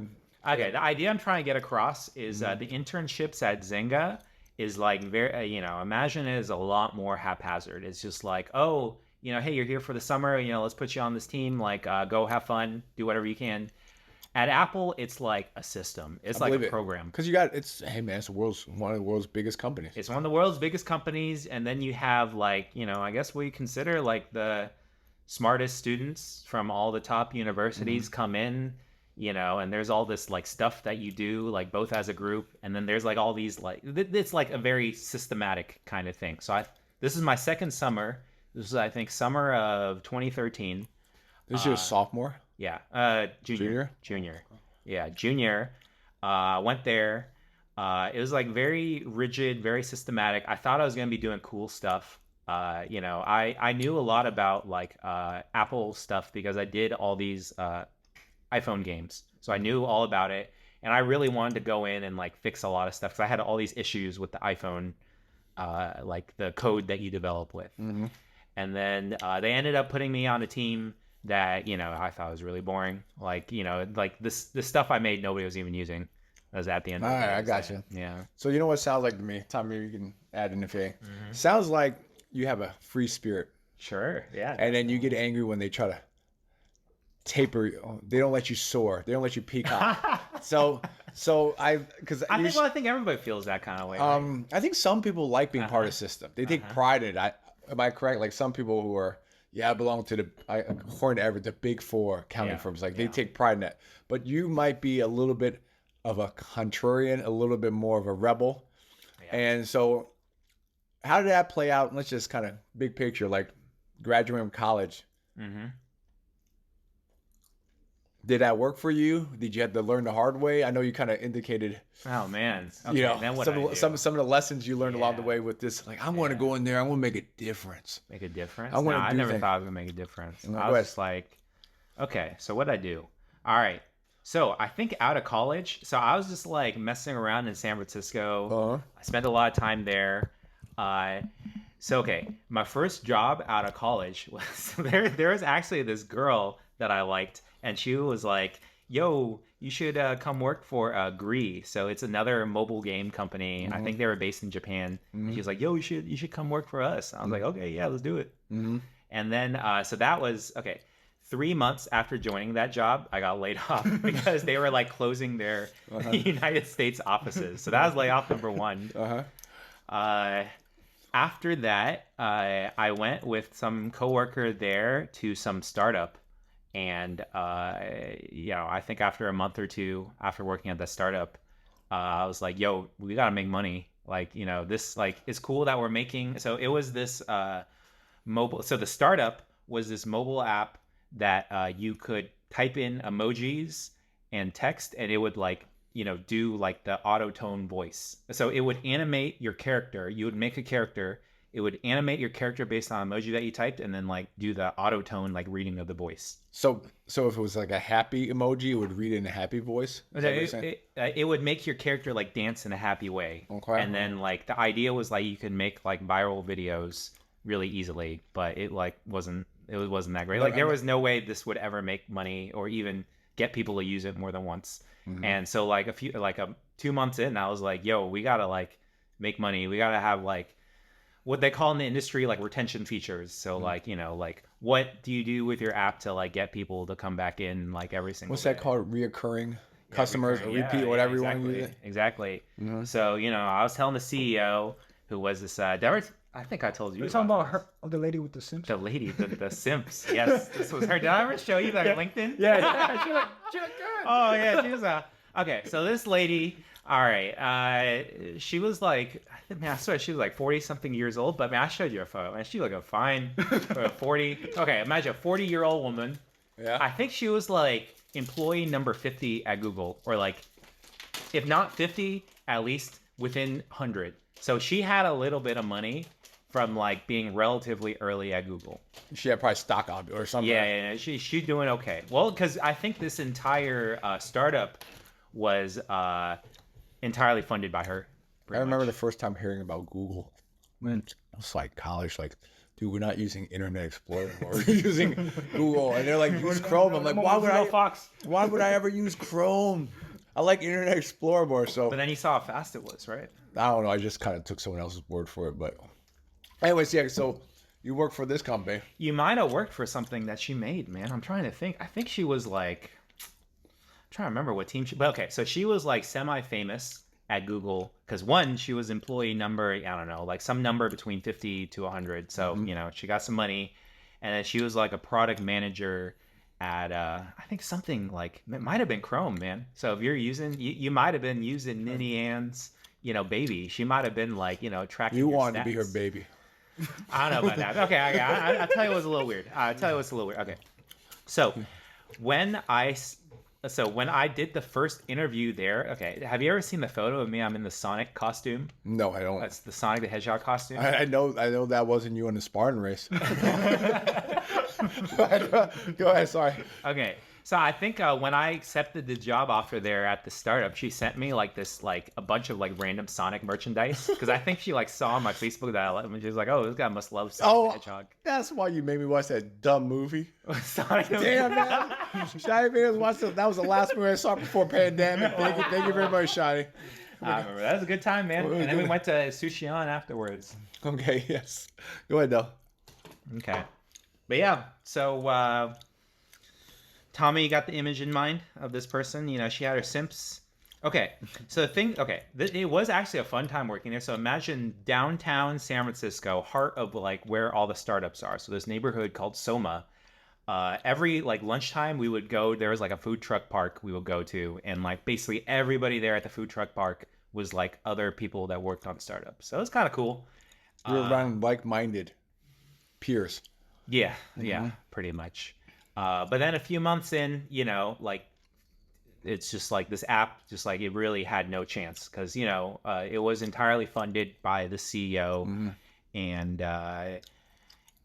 Okay, the idea I'm trying to get across is the internships at Zynga is like very, imagine it is a lot more haphazard. It's just like, oh, hey, you're here for the summer, let's put you on this team, like go have fun, do whatever you can. At Apple, it's like a system. It's like a program. Because it's one of the world's biggest companies. It's one of the world's biggest companies, and then you have like, I guess what you consider like the smartest students from all the top universities come in, and there's all this like stuff that you do like both as a group, and then there's like all these like it's like a very systematic kind of thing. So this is my second summer. This is I think summer of 2013. This is your sophomore? Yeah, junior. Yeah, junior. Went there. It was like very rigid, very systematic. I thought I was gonna be doing cool stuff. I knew a lot about like Apple stuff because I did all these iPhone games, so I knew all about it. And I really wanted to go in and like fix a lot of stuff because I had all these issues with the iPhone, like the code that you develop with. And then they ended up putting me on a team that I thought was really boring. Like like this stuff I made nobody was even using. That was at the end. All right, I got you. Yeah. So you know what it sounds like to me? Tommy, you can add in if you. Sounds like you have a free spirit. Sure. Yeah. And then you get angry when they try to taper you. They don't let you soar. They don't let you peacock. so I think everybody feels that kind of way. Right? I think some people like being part of the system. They take pride in it. Am I correct? Like some people who are. Yeah, I belong to according to Everett, the big four accounting firms. Like they take pride in that. But you might be a little bit of a contrarian, a little bit more of a rebel. Yeah. And so how did that play out? Let's just kind of big picture, like graduating from college. Did that work for you? Did you have to learn the hard way? I know you kind of indicated, Oh man. Okay, you know, then what some of the lessons you learned along the Yeah. way with this. Like, I'm going to go in there. I'm going to make a difference. Make a difference? I No, want to I do never things. thought I was gonna make a difference. No, I go was ahead. just like, okay, so what'd I do? All right. So I think out of college, so I was just like messing around in San Francisco. Uh-huh. I spent a lot of time there. Uh, so okay, my first job out of college was there was actually this girl that I liked, and she was like, "Yo, you should come work for Gree." So it's another mobile game company. I think they were based in Japan. And she was like, "Yo, you should come work for us." I was like, "Okay, yeah, let's do it." And then so that was okay. 3 months after joining that job, I got laid off because they were like closing their United States offices. So that was layoff number one. Uh, After that, I went with some coworker there to some startup, and I think after a month or two after working at the startup, I was like, "Yo, we gotta make money. Like, this like is cool that we're making." So it was this mobile. So the startup was this mobile app that you could type in emojis and text, and it would like do like the auto tone voice. So it would animate your character. You would make a character. It would animate your character based on emoji that you typed, and then like do the auto tone like reading of the voice. So if it was like a happy emoji, it would read in a happy voice. Is that what you're saying? It would make your character like dance in a happy way. Okay. And then like the idea was like you could make like viral videos really easily, but it wasn't that great. Like there was no way this would ever make money or even get people to use it more than once. And so like 2 months in, I was like, "Yo, we gotta like make money. We gotta have like what they call in the industry like retention features." So like like what do you do with your app to like get people to come back in like every single What's day? that called? Reoccurring customers or Yeah, repeat, whatever you want to exactly, use it. exactly. So I was telling the CEO who was this I think I told you You're talking about about her, the lady with the Sims. the lady, the simps. Yes, this was her. Did I ever show you that LinkedIn? Yeah, she look good. Oh yeah, she was okay. So this lady, all right, she was like, I swear she was like 40 something years old. But man, I showed you a photo, and she looked a fine for a 40. Okay, imagine a 40-year-old woman. Yeah. I think she was like employee number 50 at Google, or like, if not 50, at least within 100. So she had a little bit of money from like being relatively early at Google. She had probably stock out or something. Yeah, she's doing okay. Well, because I think this entire startup was entirely funded by her. I remember the first time hearing about Google. When I was like college, like, dude, we're not using Internet Explorer anymore. We're using Google, and they're like, use Chrome. I'm like, why would I ever use Chrome? I like Internet Explorer more. So But then you saw how fast it was, right? I don't know. I just kind of took someone else's word for it. But anyways, yeah. So you work for this company. You might have worked for something that she made, man. I'm trying to think. I think she was like, I'm trying to remember what team she. But okay, so she was like semi-famous at Google because one, she was employee number, I don't know, like some number between 50 to 100. So she got some money, and then she was like a product manager at I think something like it might have been Chrome, man. So if you're using, you might have been using Nini Ann's, baby. She might have been like tracking. You your wanted to stats. be her baby. I don't know about that. Okay, I'll tell you what's a little weird. Okay, so when I did the first interview there, okay, have you ever seen the photo of me? I'm in the Sonic costume. No, I don't. That's the Sonic the Hedgehog costume. I know that wasn't you in the Spartan race. Go ahead, sorry. Okay, so I think when I accepted the job offer there at the startup, she sent me like this, like a bunch of like random Sonic merchandise because I think she like saw on my Facebook that I love, and she was like, "Oh, this guy must love Sonic the Hedgehog." That's why you made me watch that dumb movie. Sonic. Damn, man. Shiny made us watch that. That was the last movie I saw before pandemic. Thank you very much, Shiny. I remember that was a good time, man. And then we went to Sushi On afterwards. Okay, yes. Go ahead, though. Okay. But yeah, so Tommy, you got the image in mind of this person. She had her simps. Okay, so the thing, it was actually a fun time working there. So imagine downtown San Francisco, heart of like where all the startups are. So this neighborhood called Soma. Every like lunchtime we would go, there was like a food truck park we would go to, and like basically everybody there at the food truck park was like other people that worked on startups. So it was kind of cool. You're around like-minded peers. Yeah, pretty much. But then a few months in, like it's just like this app, just like it really had no chance because it was entirely funded by the CEO, and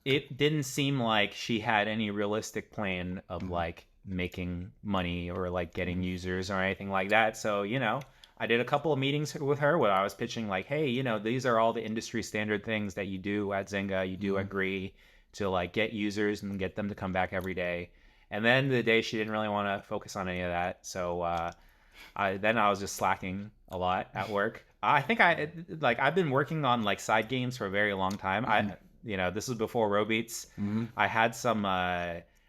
it didn't seem like she had any realistic plan of like making money or like getting users or anything like that. So I did a couple of meetings with her where I was pitching like, hey, these are all the industry standard things that you do at Zynga. You do agree to like get users and get them to come back every day. And then the day she didn't really want to focus on any of that. So I was just slacking a lot at work. I think I've been working on like side games for a very long time. This was before Robeats. I had some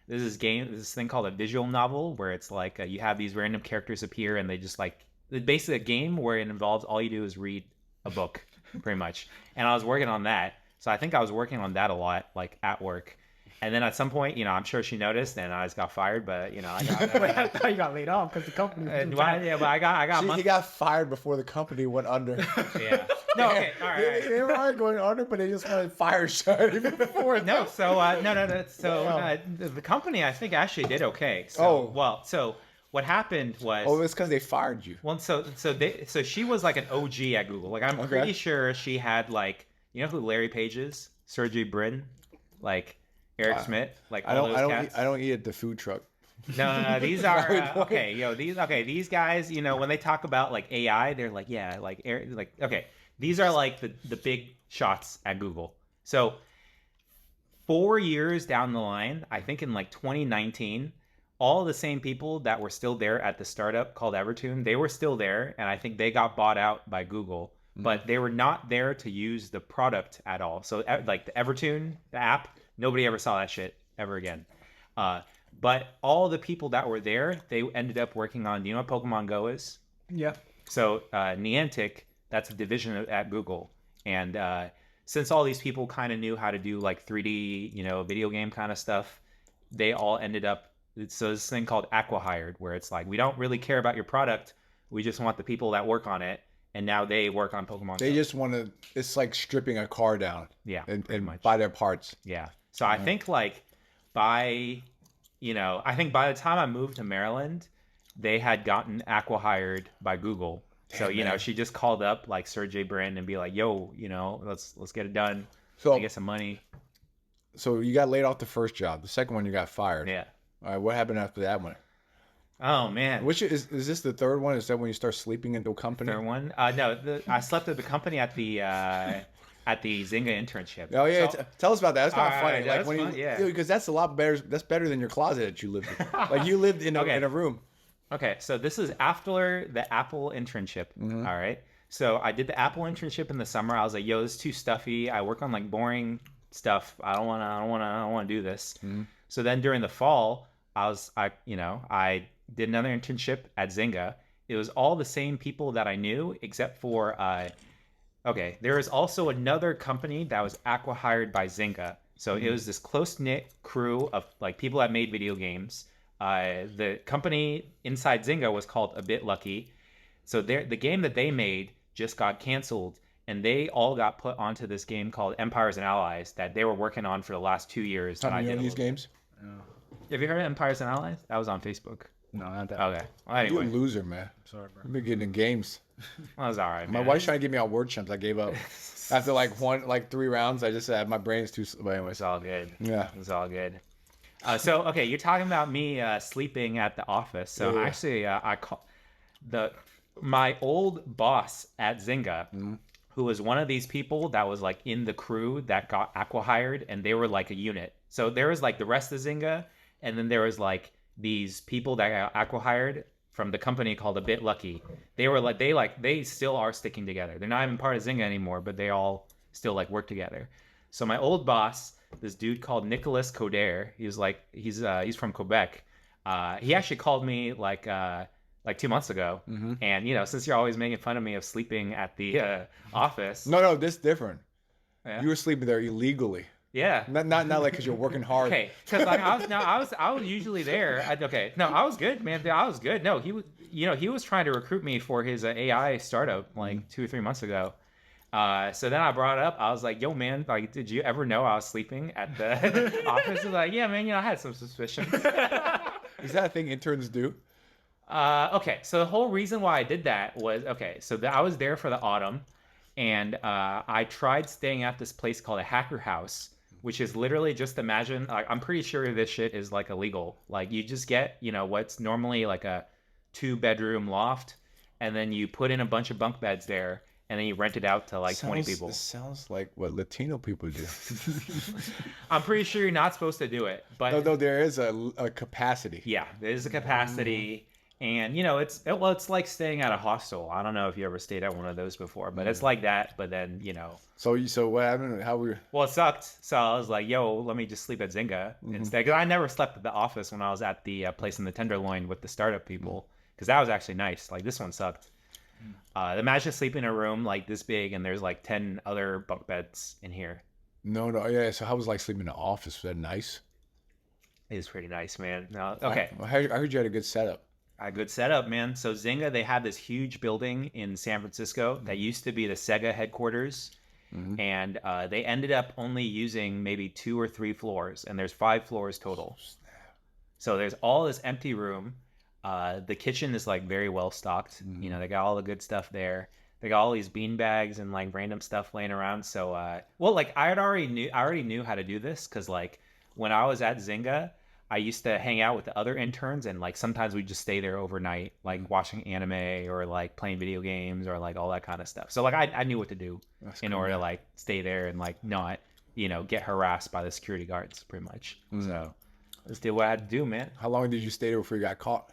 this thing called a visual novel where it's like you have these random characters appear and they just like it's basically a game where it involves all you do is read a book pretty much. And I was working on that. So I think I was working on that a lot like at work. And then at some point, I'm sure she noticed, and I just got fired. But I got. I thought you got laid off because the company. But I got. He got fired before the company went under. Yeah. No. Okay. All right. They were going under, but they just wanted fire shut even before. No. So no. So the company, I think, actually did okay. So, So what happened was. Oh, it's because they fired you. Well, so she was like an OG at Google. Like I'm pretty sure she had like who Larry Page is, Sergey Brin, like. Eric Schmidt, like I don't eat at the food truck. No. These are These guys, when they talk about like AI, they're like, yeah, like okay. These are like the big shots at Google. So 4 years down the line, I think in like 2019, all the same people that were still there at the startup called Evertune, they were still there, and I think they got bought out by Google. But they were not there to use the product at all. So like the Evertune, the app. Nobody ever saw that shit ever again. But all the people that were there, they ended up working on, do you know what Pokemon Go is? Yeah. So Niantic, that's a division at Google. And since all these people kind of knew how to do like 3D, video game kind of stuff, they all ended up, so this thing called acqui-hired, where it's like, we don't really care about your product. We just want the people that work on it. And now they work on Pokemon They Go. just want to, it's like stripping a car down. Yeah. And buy their parts. Yeah. So I think like by the time I moved to Maryland, they had gotten acqui-hired by Google. So, she just called up like Sergey Brin and be like, yo, let's get it done. So get some money. So you got laid off the first job. The second one, you got fired. Yeah. All right. What happened after that one? Oh man. Which is this the third one? Is that when you start sleeping into a company? Third one? No, I slept at the company at the Zynga internship. Oh yeah, so, tell us about that. That's kind of funny. Right, like that's when fun, because that's a lot better. That's better than your closet that you lived in. Like you lived in a room. Okay, so this is after the Apple internship. All right. So I did the Apple internship in the summer. I was like, yo, this is too stuffy. I work on like boring stuff. I don't want to do this. So then during the fall, I did another internship at Zynga. It was all the same people that I knew, except for there is also another company that was acqui-hired by Zynga. So it was this close-knit crew of like people that made video games. The company inside Zynga was called A Bit Lucky. So the game that they made just got canceled, and they all got put onto this game called Empires and Allies that they were working on for the last 2 years. How many of these games? Have you heard of Empires and Allies? That was on Facebook. No, not that. Okay. Well, anyway. You're a loser, man. Sorry, bro. I've been getting in games. That was all right, My man. wife's trying to get me on word chimps. I gave up. After like 3 rounds, I just said my brain's too. But anyways, It's all good. Yeah. It's all good. So you're talking about me sleeping at the office. So Yeah. actually, I call my old boss at Zynga, who was one of these people that was like in the crew that got acqui-hired, and they were like a unit. So there was like the rest of Zynga, and then there was like these people that got acqui-hired from the company called A Bit Lucky. They were like they still are sticking together. They're not even part of Zynga anymore, but they all still like work together. So my old boss, this dude called Nicolas Coder, he's from Quebec. He actually called me like 2 months ago, and since you're always making fun of me of sleeping at the office. No, this is different. Yeah. You were sleeping there illegally. Yeah. Not like because you're working hard. Okay, because like I was usually there. I was good, man. I was good. No, he was trying to recruit me for his AI startup like 2 or 3 months ago. So then I brought it up. I was like, "Yo, man, like, did you ever know I was sleeping at the office?" He was like, "Yeah, man, I had some suspicions." Is that a thing interns do? Okay, so the whole reason why I did that was I was there for the autumn, and I tried staying at this place called a hacker house, which is literally just imagine. Like, I'm pretty sure this shit is like illegal. Like, you just get what's normally like a 2-bedroom loft, and then you put in a bunch of bunk beds there, and then you rent it out to like 20 people. This sounds like what Latino people do. I'm pretty sure you're not supposed to do it, but no, there is a capacity. yeah, there's a capacity. And it's like staying at a hostel. I don't know if you ever stayed at one of those before, but it's like that. But then So what happened? How we? well, it sucked. So I was like, "Yo, let me just sleep at Zynga instead." Because I never slept at the office when I was at the place in the Tenderloin with the startup people. Because that was actually nice. Like, this one sucked. Imagine sleeping in a room like this big, and there's like 10 other bunk beds in here. No, yeah. So how was like sleeping in the office? Was that nice? It was pretty nice, man. No, okay. I heard you had a good setup. A good setup, man. So Zynga, they had this huge building in San Francisco that used to be the Sega headquarters, and they ended up only using maybe 2 or 3 floors, and there's 5 floors total. So there's all this empty room. The kitchen is like very well stocked. They got all the good stuff there. They got all these bean bags and like random stuff laying around. So, like I already knew how to do this because like when I was at Zynga, I used to hang out with the other interns, and like sometimes we'd just stay there overnight, like watching anime or like playing video games or like all that kind of stuff. So like I knew what to do in order to like stay there and like not get harassed by the security guards, pretty much. So let's do what I had to do, man. How long did you stay there before you got caught?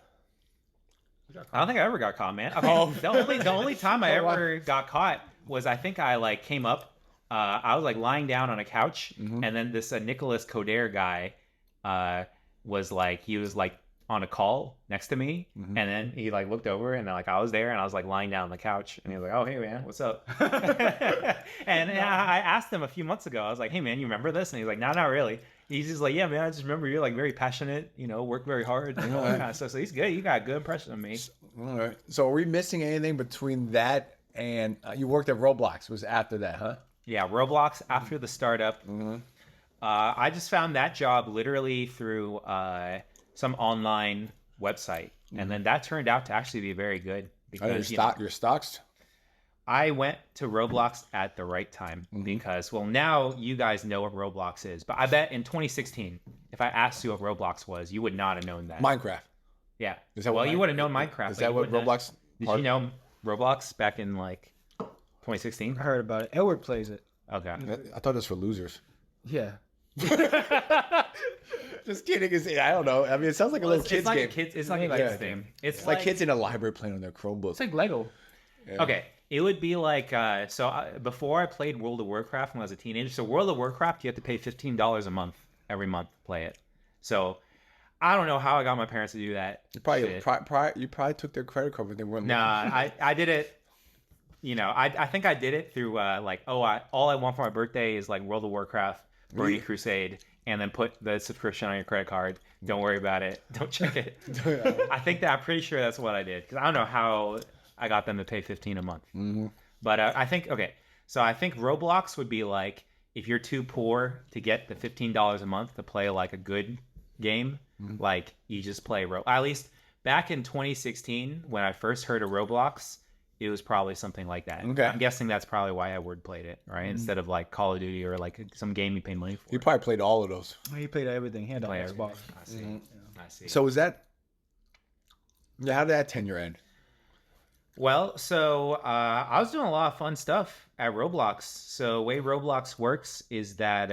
I don't think I ever got caught, man. Okay, the only time I ever got caught was I think I like came up. I was like lying down on a couch, and then this Nicholas Coder guy was like on a call next to me, and then he like looked over, and like I was there, and I was like lying down on the couch, and he was like, "Oh, hey man, what's up?" And I asked him a few months ago. I was like, "Hey man, you remember this?" And he's like, "No, not really." He's just like, "Yeah, man, I just remember you're like very passionate, work very hard, and all that kind of stuff." So he's good. You got a good impression of me. All right. So are we missing anything between that and you worked at Roblox? Was after that, huh? Yeah, Roblox after the startup. I just found that job literally through some online website, and then that turned out to actually be very good because your stocks. I went to Roblox at the right time because, well, now you guys know what Roblox is, but I bet in 2016, if I asked you what Roblox was, you would not have known that. Minecraft. Yeah. Well, you would have known Minecraft. Is that what Roblox? Did you know Roblox back in like 2016? I heard about it. Edward plays it. Okay. I thought it was for losers. Yeah. Just kidding. I don't know. I mean, it sounds like a little kids game. It's like a kids thing. It's like kids in a library playing on their Chromebook. It's like Lego. Yeah. Okay. It would be like, before I played World of Warcraft when I was a teenager, so World of Warcraft, you have to pay $15 a month, every month to play it. So I don't know how I got my parents to do that. You probably took their credit card when they weren't. Nah, I did it. I think I did it through all I want for my birthday is like World of Warcraft, Burning Crusade, and then put the subscription on your credit card. Don't worry about it. Don't check it. I'm pretty sure that's what I did because I don't know how I got them to pay $15 a month. But I think Roblox would be like if you're too poor to get the $15 a month to play like a good game, like you just play at least back in 2016 when I first heard of Roblox, it was probably something like that. Okay. I'm guessing that's probably why Edward played it, right? Instead of like Call of Duty or like some game you paid money for. He probably played all of those. He played everything. Hand on Xbox. I see. I see. So was that? Yeah. How did that tenure end? Well, so I was doing a lot of fun stuff at Roblox. So the way Roblox works is that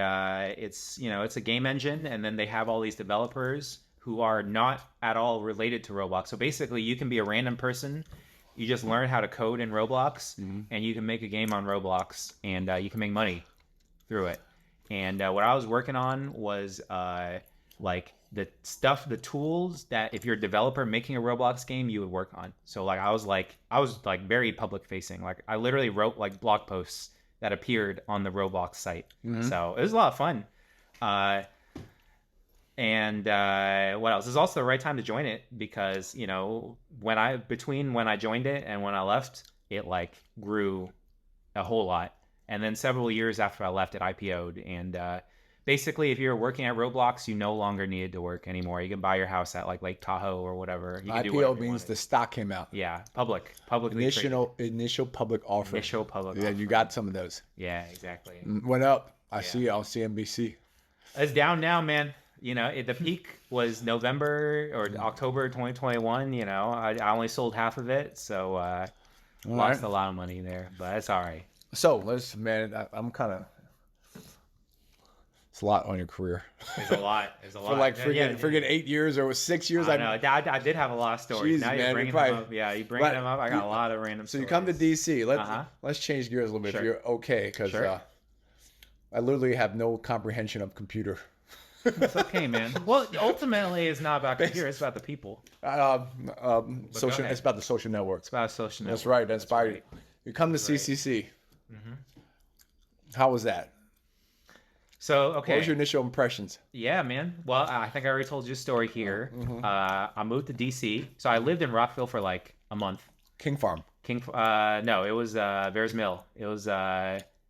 it's a game engine, and then they have all these developers who are not at all related to Roblox. So basically, you can be a random person. You just learn how to code in Roblox, and you can make a game on Roblox, and you can make money through it. And what I was working on was like the tools that if you're a developer making a Roblox game, you would work on. So like I was very public facing. Like I literally wrote like blog posts that appeared on the Roblox site. So it was a lot of fun. And what else? It's also the right time to join it because between when I joined it and when I left, it like grew a whole lot. And then several years after I left, it IPO'd. And basically, if you're working at Roblox, you no longer needed to work anymore. You can buy your house at like Lake Tahoe or whatever. You can do IPO whatever you means wanted. the stock came out. Yeah, publicly traded. Initial public offer. Initial public Yeah, offer. you got some of those. Yeah, exactly. Went up. I see it on CNBC. It's down now, man. You know, the peak was November or October 2021. You know, I only sold half of it, so lost a lot of money there, but it's all right. So I'm kind of. It's a lot on your career. It's a lot. It's a lot. For like freaking 8 years or 6 years. I know. I did have a lot of stories. Jeez, now you're bringing them up. Yeah, you bring them up. I got a lot of random So stories. you come to DC. Let's change gears a little bit if you're okay, because I literally have no comprehension of computer. It's okay, man. Well, ultimately, it's not about computer. It's about the people. Social. It's about the social networks. It's about social network. That's right. That's right. You come to CCC. Mm-hmm. How was that? So, okay. What was your initial impressions? Yeah, man. Well, I think I already told you a story here. Mm-hmm. I moved to DC. So I lived in Rockville for like a month. King Farm. No, it was Bears Mill. It was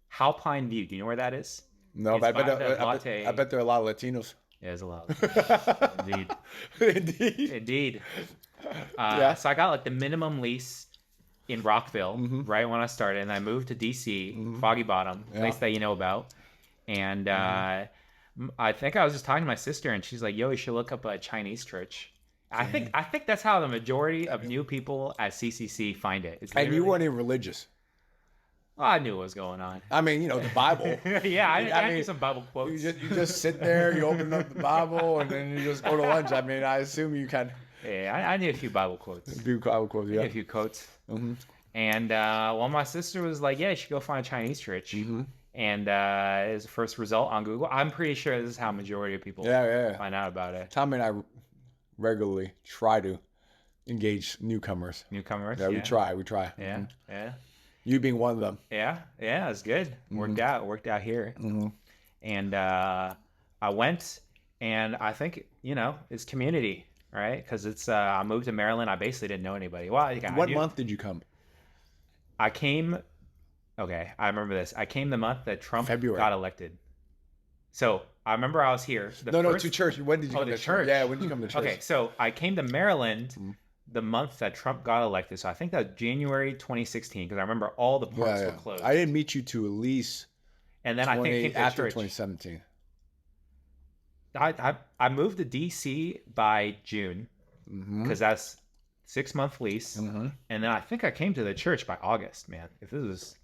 Halpine View. Do you know where that is? No, but I bet there are a lot of Latinos. Yeah, there's a lot. Indeed. Yeah. So I got like the minimum lease in Rockville right when I started, and I moved to DC, Foggy Bottom, place that you know about. And I think I was just talking to my sister, and she's like, "Yo, you should look up a Chinese church." I think that's how the majority of new people at CCC find it. And you weren't even religious. Well, I knew what was going on. I mean, the Bible. Yeah, I knew some Bible quotes. You just sit there, you open up the Bible, and then you just go to lunch. I mean, I assume you can. Yeah, I knew a few Bible quotes. A few Bible quotes, yeah. A few quotes. Mm-hmm. And my sister was like, "Yeah, you should go find a Chinese church." Mm-hmm. And as the first result on Google, I'm pretty sure this is how majority of people find out about it. Tommy and I regularly try to engage newcomers. Yeah, we try. Yeah, yeah. You being one of them. Yeah, it's good. Worked out here. Mm-hmm. And I went, and I think it's community, right? Because it's I moved to Maryland. I basically didn't know anybody. Well, what month did you come? I came. Okay, I remember this. I came the month that Trump got elected. So I remember I was here. To church. When did you come to church? Yeah, when did you come to church? Okay, so I came to Maryland the month that Trump got elected. So I think that was January 2016, because I remember all the parks were closed. I didn't meet you to at least. And then I think I came to after church. 2017. I moved to DC by June, because that's 6-month lease, and then I think I came to the church by August. Man, if this was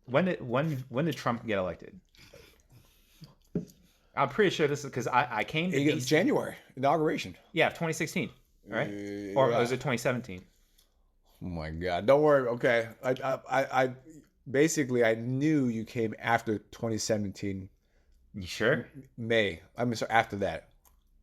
when did Trump get elected? I'm pretty sure this is because I came to DC. January inauguration. Yeah, 2016. Right? Or was it 2017? Oh my God! Don't worry. Okay, I basically I knew you came after 2017. You sure? May. Sorry, after that.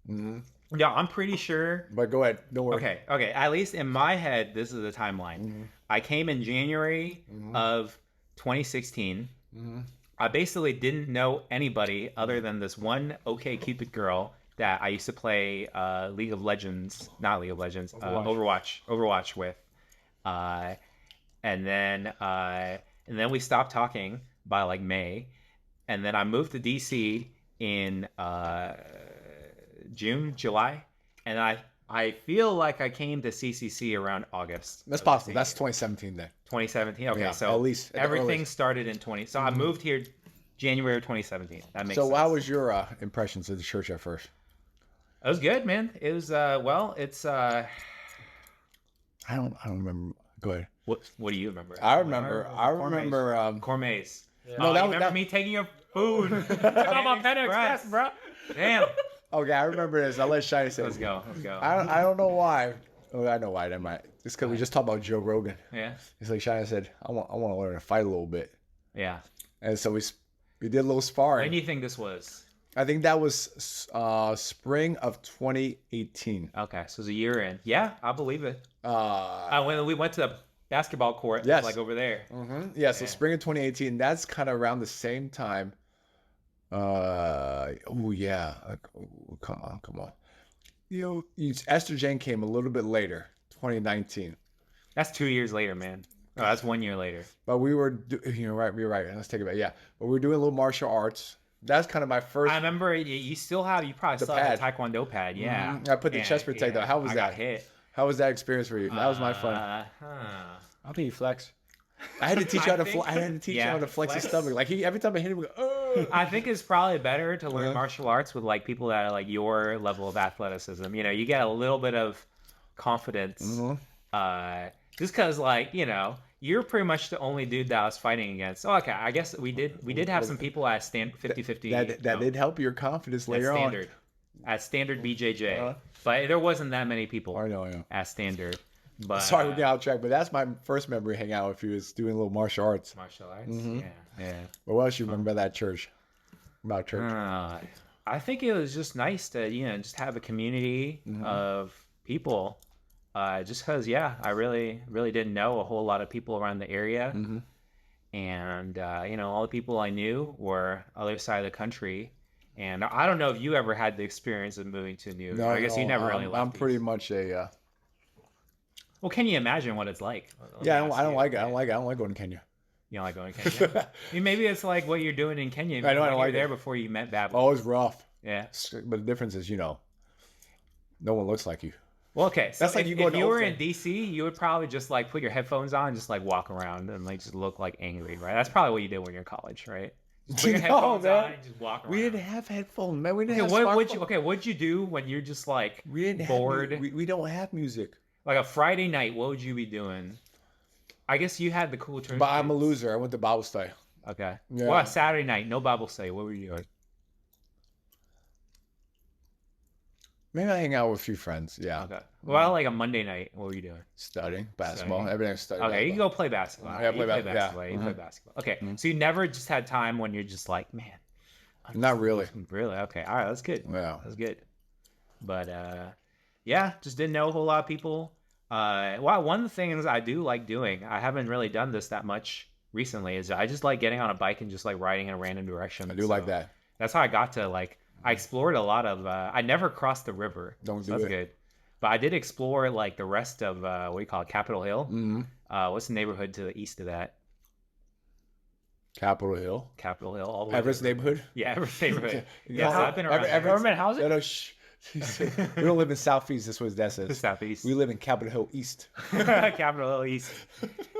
Mm-hmm. Yeah, I'm pretty sure. But go ahead. Don't worry. Okay. At least in my head, this is the timeline. Mm-hmm. I came in January of 2016. Mm-hmm. I basically didn't know anybody other than this one OkCupid girl that I used to play Overwatch with, and then we stopped talking by like May, and then I moved to DC in June, July, and I feel like I came to CCC around August. That's possible. That's 2017 then. 2017. Okay, so at least everything started in 20. So I moved here January of 2017. That makes sense. So how was your impressions of the church at first? It was good, man. It was it's I don't remember. Go ahead. What do you remember? I remember Cormets. Yeah. No, that remember me taking your food. Come on, Panda Express, bro. Damn. Okay, I remember this. I'll let Shiny say. Let's go. I don't know why. Oh, I know why. Never mind. It's because we just talked about Joe Rogan. Yeah. It's like Shiny said, I want to learn to fight a little bit. Yeah. And so we did a little sparring. When do you think this was? I think that was spring of 2018. Okay, so it was a year in. Yeah, I believe it. When we went to the basketball court, yes, like over there. Mm-hmm. Yeah, so spring of 2018. That's kind of around the same time. Oh yeah. Come on. Esther Jane came a little bit later, 2019. That's 2 years later, man. Oh, that's 1 year later. But we were, you're right. You're right. Let's take it back. Yeah, but we were doing a little martial arts. That's kind of my first. I remember you probably The still have pad. the Taekwondo pad. Yeah. I put the Yeah, chest protector. yeah. How was I that? got hit. How was that experience for you? That was my fun. I'll be flex. I had to teach you how to. I think- I had to teach you yeah, how to flex his flex. stomach. Like every time I hit him, we go, oh. I think it's probably better to learn Uh-huh. martial arts with like people that are like your level of athleticism. You know, you get a little bit of confidence. Just because, like, you know, you're pretty much the only dude that I was fighting against. Oh, okay, I guess we did have some people at 50-50. That did help your confidence later on. At standard BJJ, Uh-huh. but there wasn't that many people I know. at standard. But Sorry, we got off track, but that's my first memory hanging out with you is doing a little martial arts. martial arts. Mm-hmm. Yeah. But what else you remember about that church? About church? I think it was just nice to just have a community of people. Just because, I really didn't know a whole lot of people around the area, and all the people I knew were other side of the country. And I don't know if you ever had the experience of moving to a new. No, I guess you never really. I'm left pretty these. much a. Well, can you imagine what it's like? Yeah, I don't like it. I don't like going to Kenya. You don't like going to Kenya? I mean, maybe it's like what you're doing in Kenya. I know, I don't you like were there it. before you met Babel. Oh, it's rough. Yeah. But the difference is, no one looks like you. Well, okay. So That's like if, you going if to you were Oakland. in DC, you would probably just like put your headphones on and just like walk around and like just look like angry, right? That's probably what you did when you're in college, right? Just put your No, headphones man. on and just walk around. We didn't have headphones, man. We didn't Okay, have what'd you do when you're just like We didn't bored? Have, we don't have music. Like a Friday night, what would you be doing? I guess you had the cool turn. But I'm a loser. I went to Bible study. Okay. Yeah. Well, Saturday night, no Bible study. What were you doing? Maybe I hang out with a few friends. Yeah. Okay. Well, like a Monday night, what were you doing? Studying basketball. Studying. Everything studying. Okay, you can go play basketball. Yeah, You play play yeah. basketball. You play basketball. Okay, so you never just had time when you're just like, man. Not really. Really? Okay. All right. That's good. Yeah. That's good. But just didn't know a whole lot of people. One of the things I do like doing, I haven't really done this that much recently, is I just like getting on a bike and just like riding in a random direction. I do like that. That's how I got to like. I explored a lot of. I never crossed the river. Don't do That's it. good. But I did explore like the rest of what do you call it, Capitol Hill. Mm-hmm. What's the neighborhood to the east of that? Capitol Hill. Capitol Hill, all the way. Everest neighborhood. Yeah, Everest neighborhood. Yeah, Yeah, I've been around. Everest- Government housing? No, shh. We don't live in Southeast. That's what that The says. southeast. We live in Capitol Hill East. Capitol Hill East.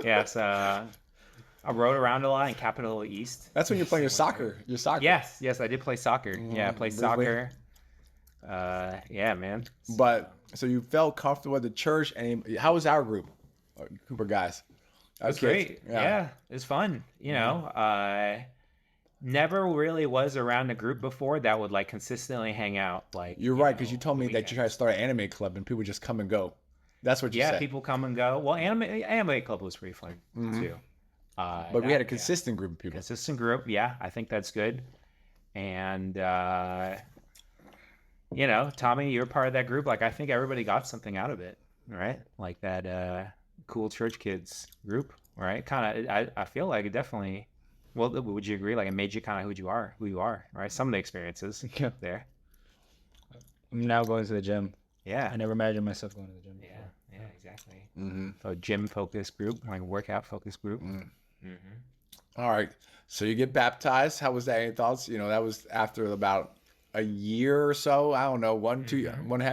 Yeah, so I rode around a lot in Capitol Hill East. That's when you're playing your soccer. Your soccer. Yes, I did play soccer. Yeah, I played Really? soccer. Yeah, man. But so you felt comfortable at the church, and how was our group, Cooper guys? It was great. Yeah, it was fun. You know, never really was around a group before that would like consistently hang out. Like You're right, because you told me the that you tried to start an anime club, and people just come and go. That's what you said. people come and go. Well, anime club was pretty fun too. But we had a consistent group of people. Consistent group. Yeah, I think that's good. And Tommy, you're part of that group. Like, I think everybody got something out of it, right? Like that cool church kids group, right? Kind of. I feel like it definitely. Well, would you agree? Like, it made you kind of who you are, right? Some of the experiences there. I'm now going to the gym. Yeah. I never imagined myself going to the gym. Yeah, exactly. Mm-hmm. So gym focused group, like workout focused group. All right. So you get baptized. How was that? Any thoughts? That was after about a year or so. I don't know. 1.5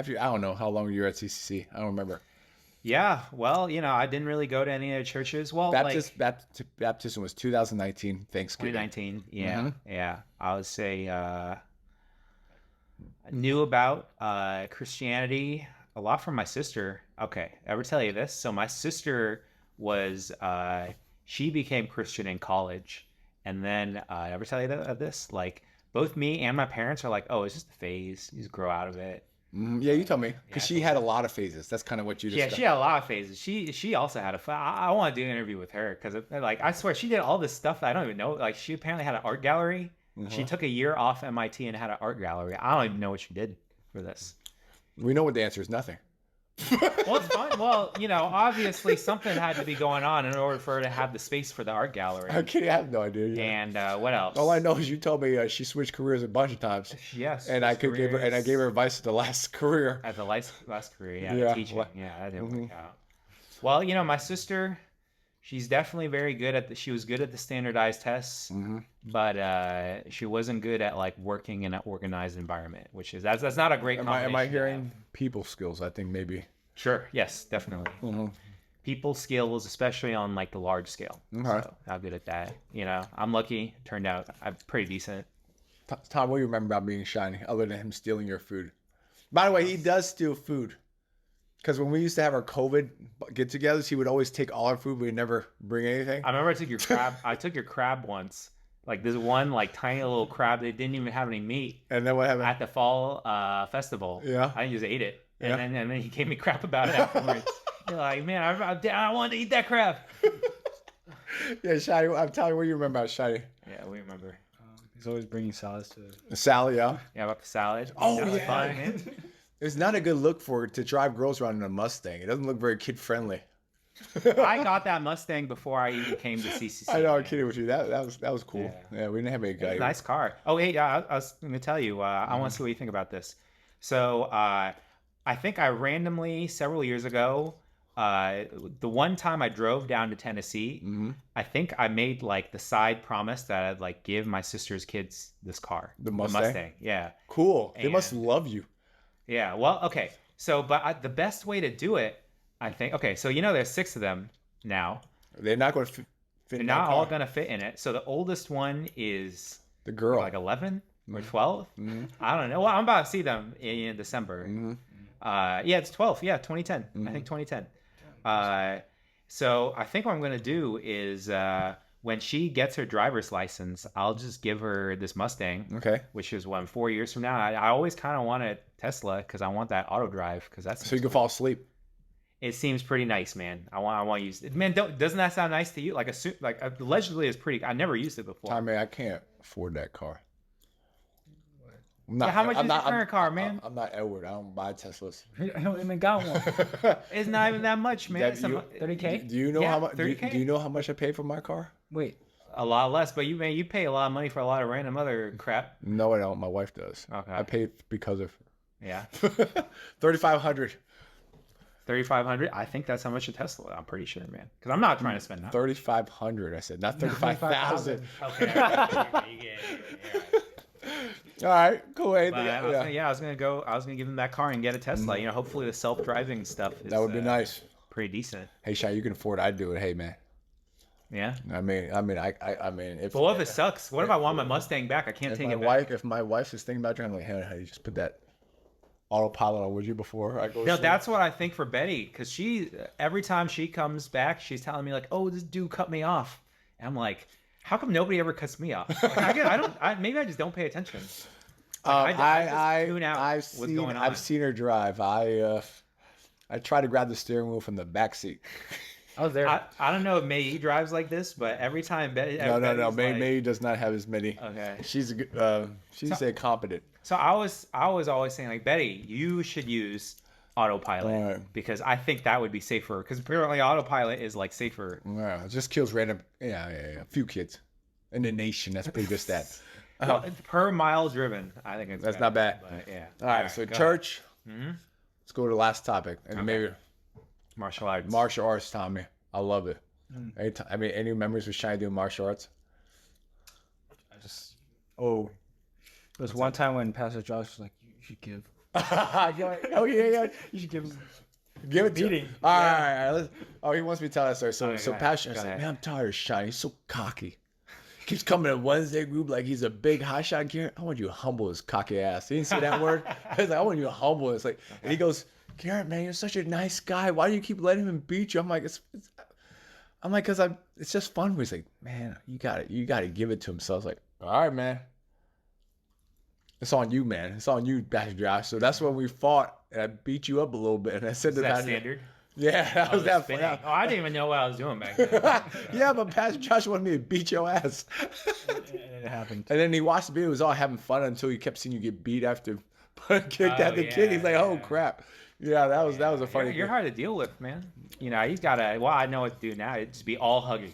years. I don't know how long you were at CCC. I don't remember. Yeah. Well, I didn't really go to any of the churches. Well, Baptism was 2019 Thanksgiving. 2019. Yeah. Yeah. I would say knew about Christianity a lot from my sister. Okay. Ever tell you this? So my sister was she became Christian in college, and then ever tell you this? Like both me and my parents are like, oh, it's just a phase. You just grow out of it. Yeah, you told me because she had a lot of phases. That's kind of what you discussed. Yeah, she had a lot of phases. She also had I want to do an interview with her because like I swear she did all this stuff that I don't even know. Like she apparently had an art gallery. She took a year off MIT and had an art gallery. I don't even know what she did for this. We know what the answer is. Nothing. Well, it's fine. Well, obviously something had to be going on in order for her to have the space for the art gallery. I'm kidding. I have no idea. Yeah. And what else? All I know is you told me she switched careers a bunch of times. Yes. And I gave her advice at the last career. At the last career, Yeah. teaching. Yeah, that didn't work out. Well, my sister, she's definitely very good at she was good at the standardized tests, but she wasn't good at like working in an organized environment, which is that's not a great combination. Am I hearing people skills? I think maybe. Sure. Yes, definitely. People skills, especially on like the large scale. Okay. So I'm good at that. You know, I'm lucky. Turned out I'm pretty decent. Tom, what do you remember about being shiny, other than him stealing your food? By the way, he does steal food. Because when we used to have our COVID get-togethers, he would always take all our food, but he'd never bring anything. I remember I took your crab. I took your crab once. Like this one, like tiny little crab. They didn't even have any meat. And then what happened? At the fall festival. Yeah. I just ate it, and then he gave me crap about it afterwards. You're like, man, I wanted to eat that crab. Yeah, Shiny. I'm telling you, what do you remember about Shiny? Yeah, we remember. He's always bringing salads to. The salad, yeah. Yeah, about the salad. Oh, that was yeah. fun, man. It's not a good look to drive girls around in a Mustang. It doesn't look very kid friendly. I got that Mustang before I even came to CCC. I know, I'm kidding with you. That was cool. Yeah, we didn't have any guy. Nice car. Oh, hey, I was going to tell you. I want to see what you think about this. So, I think I randomly several years ago, the one time I drove down to Tennessee, I think I made like the side promise that I'd like give my sister's kids this car. The Mustang? Yeah. Cool. They must love you. Yeah. Well, okay. So, but the best way to do it, I think. Okay. So there's 6 of them now. They're not going to fit. They're not all going to fit in it. So the oldest one is the girl, like 11 or 12. I don't know. Well, I'm about to see them in December. Yeah, it's 12. Yeah, 2010. I think 2010. So I think what I'm going to do is when she gets her driver's license, I'll just give her this Mustang. Okay. Which is 4 years from now. I always kind of wanted Tesla because I want that auto drive because that's so you can fall asleep. It seems pretty nice, man. I want to use it. Man, doesn't that sound nice to you? Like allegedly is pretty. I never used it before. I mean, I can't afford that car. How much is your current car, man? I'm not Edward. I don't buy Teslas. I don't even got one. It's not even that much, man. It's $30K. Do you know how much? Do you know how much I pay for my car? Wait. A lot less, but you pay a lot of money for a lot of random other crap. No, I don't. My wife does. Okay. I pay because of. Yeah. 3,500. 3,500. I think that's how much a Tesla. I'm pretty sure, man. Because I'm not trying to spend that. 3,500. I said not 35,000. Okay. All right, cool. I was gonna give him that car and get a Tesla. Hopefully the self-driving stuff. That would be nice. Pretty decent. Hey, Shy, you can afford it. I'd do it. Hey, man. Yeah. I mean, if. But what if it sucks? What if I want my Mustang back? I can't take it back. If my wife is thinking about driving, I'm like, hey, you just put that autopilot on, would you, before I go? No, that's what I think for Betty, because every time she comes back, she's telling me like, "Oh, this dude cut me off," and I'm like, "How come nobody ever cuts me off?" Like, maybe I just don't pay attention. Like, I just tune out what's going on. I've seen her drive. I try to grab the steering whell from the back seat. I was there. I don't know if May drives like this, but every time Betty. No. May does not have as many. Okay. She's a good. She's competent. So I was always saying like, Betty, you should use autopilot because I think that would be safer. Because apparently autopilot is like safer. Yeah, it just kills random. Yeah. A few kids in the nation. That's pretty good stat. Well, per mile driven, I think it's. That's not bad. But yeah. All right. So church. Mm-hmm. Let's go to the last topic, and maybe martial arts. Martial arts, Tommy. I love it. Any memories with Shiny doing martial arts? There's one time when Pastor Josh was like, "You should give." Oh yeah. You should give it to him. All right. He wants me to tell that story. So Pastor was like, "Man, I'm tired of Shiny. He's so cocky. Keeps coming to Wednesday group like he's a big hotshot. Garrett, I want you to humble his cocky ass." He didn't say that word. I was like, "I want you to humble." It's like, and he goes, "Garrett, man, you're such a nice guy. Why do you keep letting him beat you?" I'm like, because it's just fun. He's like, "Man, you got to give it to him." So I was like, "All right, man. It's on you, man. It's on you, Pastor Josh." So that's when we fought, and I beat you up a little bit. And I said to that standard? Yeah, that was that fun. Oh, I didn't even know what I was doing back then. Yeah, but Pastor Josh wanted me to beat your ass. And it happened. And then he watched the video. He was all having fun until he kept seeing you get beat after kicked at the kid. He's like, "Oh crap!" Yeah, that was a funny. You're hard to deal with, man. You know, you gotta. Well, I know what to do now. It'd just be all hugging.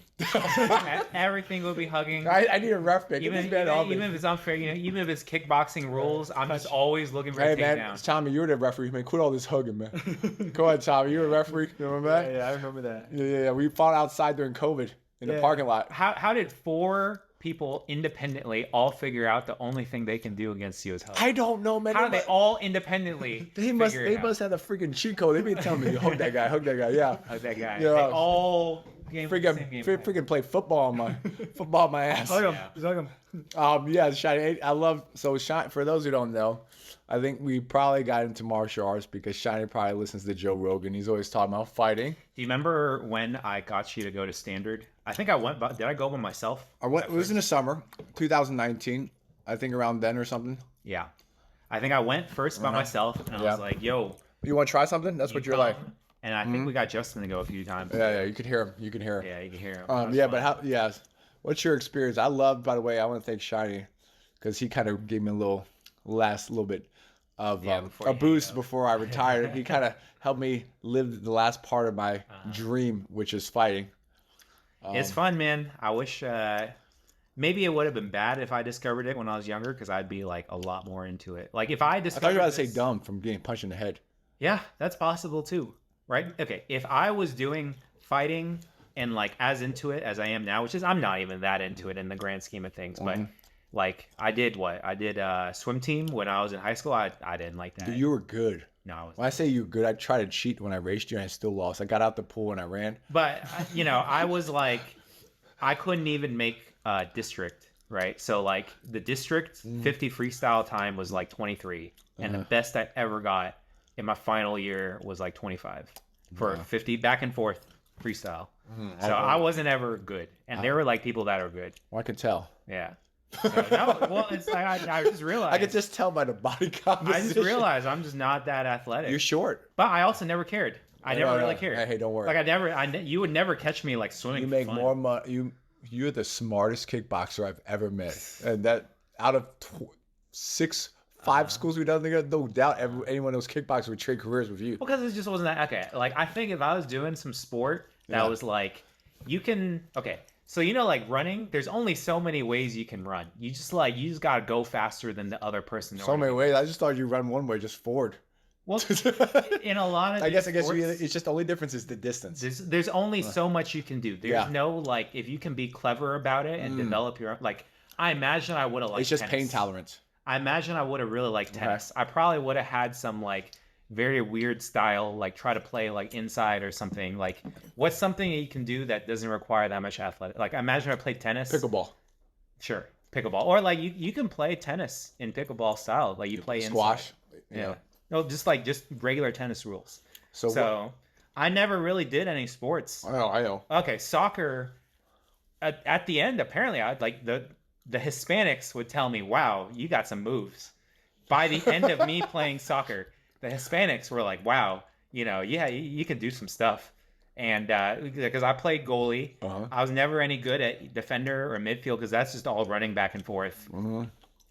Everything will be hugging. I need a ref pick. Even if it's unfair, you know, even if it's kickboxing rules, I'm just always looking for a takedown. Hey man, Tommy, you're the referee, man. Quit all this hugging, man. Go ahead, Tommy. You're a referee. You remember that? Yeah, I remember that. Yeah. We fought outside during COVID in the parking lot. How did 4 people independently all figure out the only thing they can do against you is hug? I don't know, man. How do they all independently? They must have the freaking cheat code. They be telling me, hug that guy, yeah. Hug that guy. Yeah. They all freaking play football on my ass. Hug him. Just hug him. Yeah, Shiny. I love Shiny. For those who don't know, I think we probably got into martial arts because Shiny probably listens to Joe Rogan. He's always talking about fighting. Do you remember when I got you to go to Standard? I think I went. Did I go by myself? It was in the summer, 2019. I think around then or something. Yeah, I think I went first by myself, and I was like, "Yo, you want to try something? That's what you're like." And I think we got Justin to go a few times. Yeah, you could hear him. Yeah, you can hear him. Yeah, what's your experience? I love, by the way, I want to thank Shiny because he kind of gave me a little bit of a boost before I retired. He kind of helped me live the last part of my dream, which is fighting. It's fun, man. I wish maybe it would have been bad if I discovered it when I was younger because I'd be like a lot more into it. Like if I discovered I thought you were about to say dumb from getting punched in the head. Yeah, that's possible too. Right? Okay, if I was doing fighting and like as into it as I am now, which is I'm not even that into it in the grand scheme of things, but like I did swim team when I was in high school. I didn't like that. Dude, you were good. No, I wasn't. When I say you were good, I tried to cheat when I raced you and I still lost. I got out the pool and I ran. But you know, I was like, I couldn't even make district, right? So like the district 50 freestyle time was like 23, and the best I ever got in my final year was like 25 for 50 back and forth freestyle. So I wasn't ever good, and there were like people that are good. Well, I could tell. Yeah. So well, it's like I just realized. I could just tell by the body composition. I just realized I'm just not that athletic. You're short. But I also never cared. I never really cared. Hey, don't worry. Like you would never catch me like swimming. You make more money. You're the smartest kickboxer I've ever met, and that out of 5 schools we've done together, no doubt anyone knows kickboxers would trade careers with you. Well, because it just wasn't that okay. Like I think if I was doing some sport that was like, you can So you know, like running, there's only so many ways you can run. You just gotta go faster than the other person. So many ways. I just thought you run one way, just forward. Well, in a lot of I guess it's just the only difference is the distance. There's only so much you can do. There's no like if you can be clever about it and develop your own. Like I imagine I would have liked. It's just tennis. pain tolerance. I imagine I would have really liked tennis. I probably would have had some like very weird style, like try to play like inside or something. Like what's something that you can do that doesn't require that much athletic? Like I imagine I played tennis. Pickleball. Sure, pickleball. Or like you can play tennis in pickleball style. Like you play squash. Inside. Yeah. No, just regular tennis rules. So I never really did any sports. Oh, I know. Okay, soccer. At the end, apparently, I'd like the Hispanics would tell me, "Wow, you got some moves." By the end of me playing soccer, the Hispanics were like, "Wow, you can do some stuff." And because I played goalie, I was never any good at defender or midfield because that's just all running back and forth.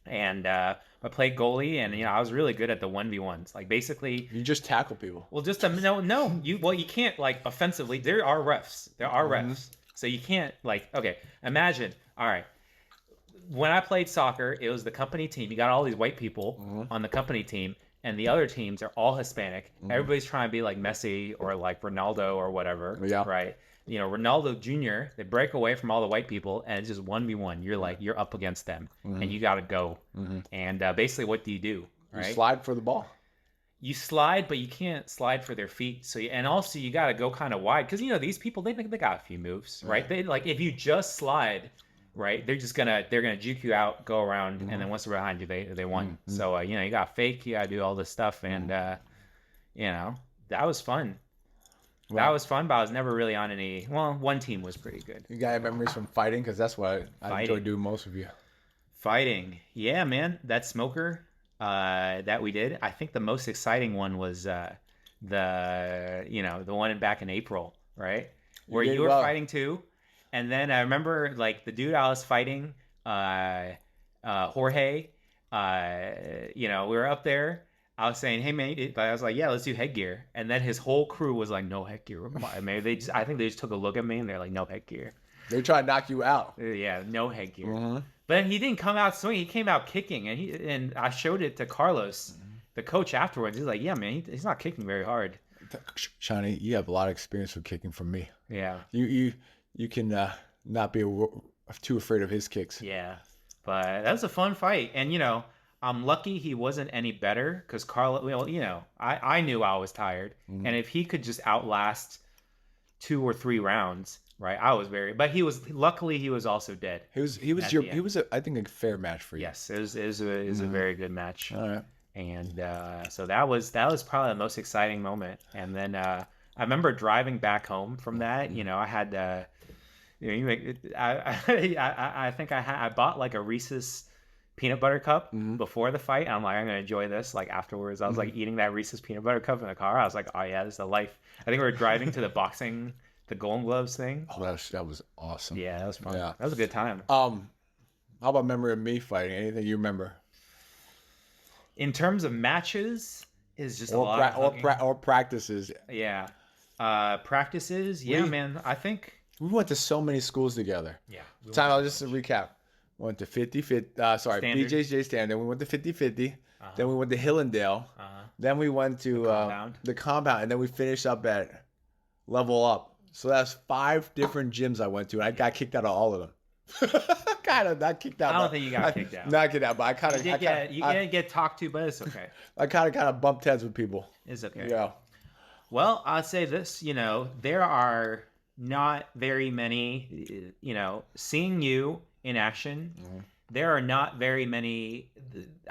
And I played goalie, and I was really good at the 1v1s. Like basically, you just tackle people. Well, just you can't like offensively. There are refs. So you can't imagine. All right. When I played soccer, it was the company team. You got all these white people on the company team, and the other teams are all Hispanic. Everybody's trying to be like Messi or like Ronaldo or whatever. Yeah. Right. Ronaldo Jr., they break away from all the white people, and it's just 1v1. You're up against them, and you got to go. And basically, what do you do? Right? You slide for the ball. You slide, but you can't slide for their feet. So, and also you got to go kind of wide because these people they got a few moves, right? They like if you just slide. Right, they're gonna juke you out, go around, and then once they're behind you, they won. So you got fake, you gotta do all this stuff, and that was fun. Well, that was fun, but I was never really on any. Well, one team was pretty good. You got memories from fighting because that's what I enjoy doing most of you. Fighting, yeah, man. That smoker that we did. I think the most exciting one was the one back in April, right, where you were fighting too. And then I remember, like, the dude I was fighting, Jorge, we were up there. I was saying, hey man, I was like, yeah, let's do headgear, and then his whole crew was like, no headgear. Maybe I think they just took a look at me and they're like, no headgear. They try to knock you out. Yeah, no headgear. Mm-hmm. But he didn't come out swinging. He came out kicking, and I showed it to Carlos, the coach, afterwards. He's like, yeah, man, he's not kicking very hard. Shawnee, you have a lot of experience with kicking from me. Yeah. You can not be too afraid of his kicks. Yeah. But that was a fun fight. And, you know, I'm lucky he wasn't any better because Carlos, well, you know, I knew I was tired. Mm-hmm. And if he could just outlast 2 or 3 rounds, right, I was but luckily he was also dead. He was I think a fair match for you. Yes, it was a very good match. All right. And so that was probably the most exciting moment. And then I remember driving back home from that. You know, I had I think I bought like a Reese's peanut butter cup before the fight. And I'm like, I'm gonna enjoy this. Like afterwards, I was like eating that Reese's peanut butter cup in the car. I was like, oh yeah, this is the life. I think we were driving to the Golden Gloves thing. Oh, that was awesome. Yeah, that was fun. Yeah. That was a good time. How about memory of me fighting? Anything you remember? In terms of matches, is just a lot or practices. Yeah, practices. Yeah, man. I think we went to so many schools together. Yeah. I'll just recap. We went to 50-50. BJJ Standard. Then we went to 50-50. Then we went to Hillendale. Then we went to the compound, and then we finished up at Level Up. So that's 5 different gyms I went to, and I got kicked out of all of them. Kind of not kicked out. I don't think you got kicked out. Not kicked out, but I kind of. You didn't get talked to, but it's okay. I kind of bumped heads with people. It's okay. Yeah. Well, I'd say this. You know, there are not very many. You know, seeing you in action, there are not very many.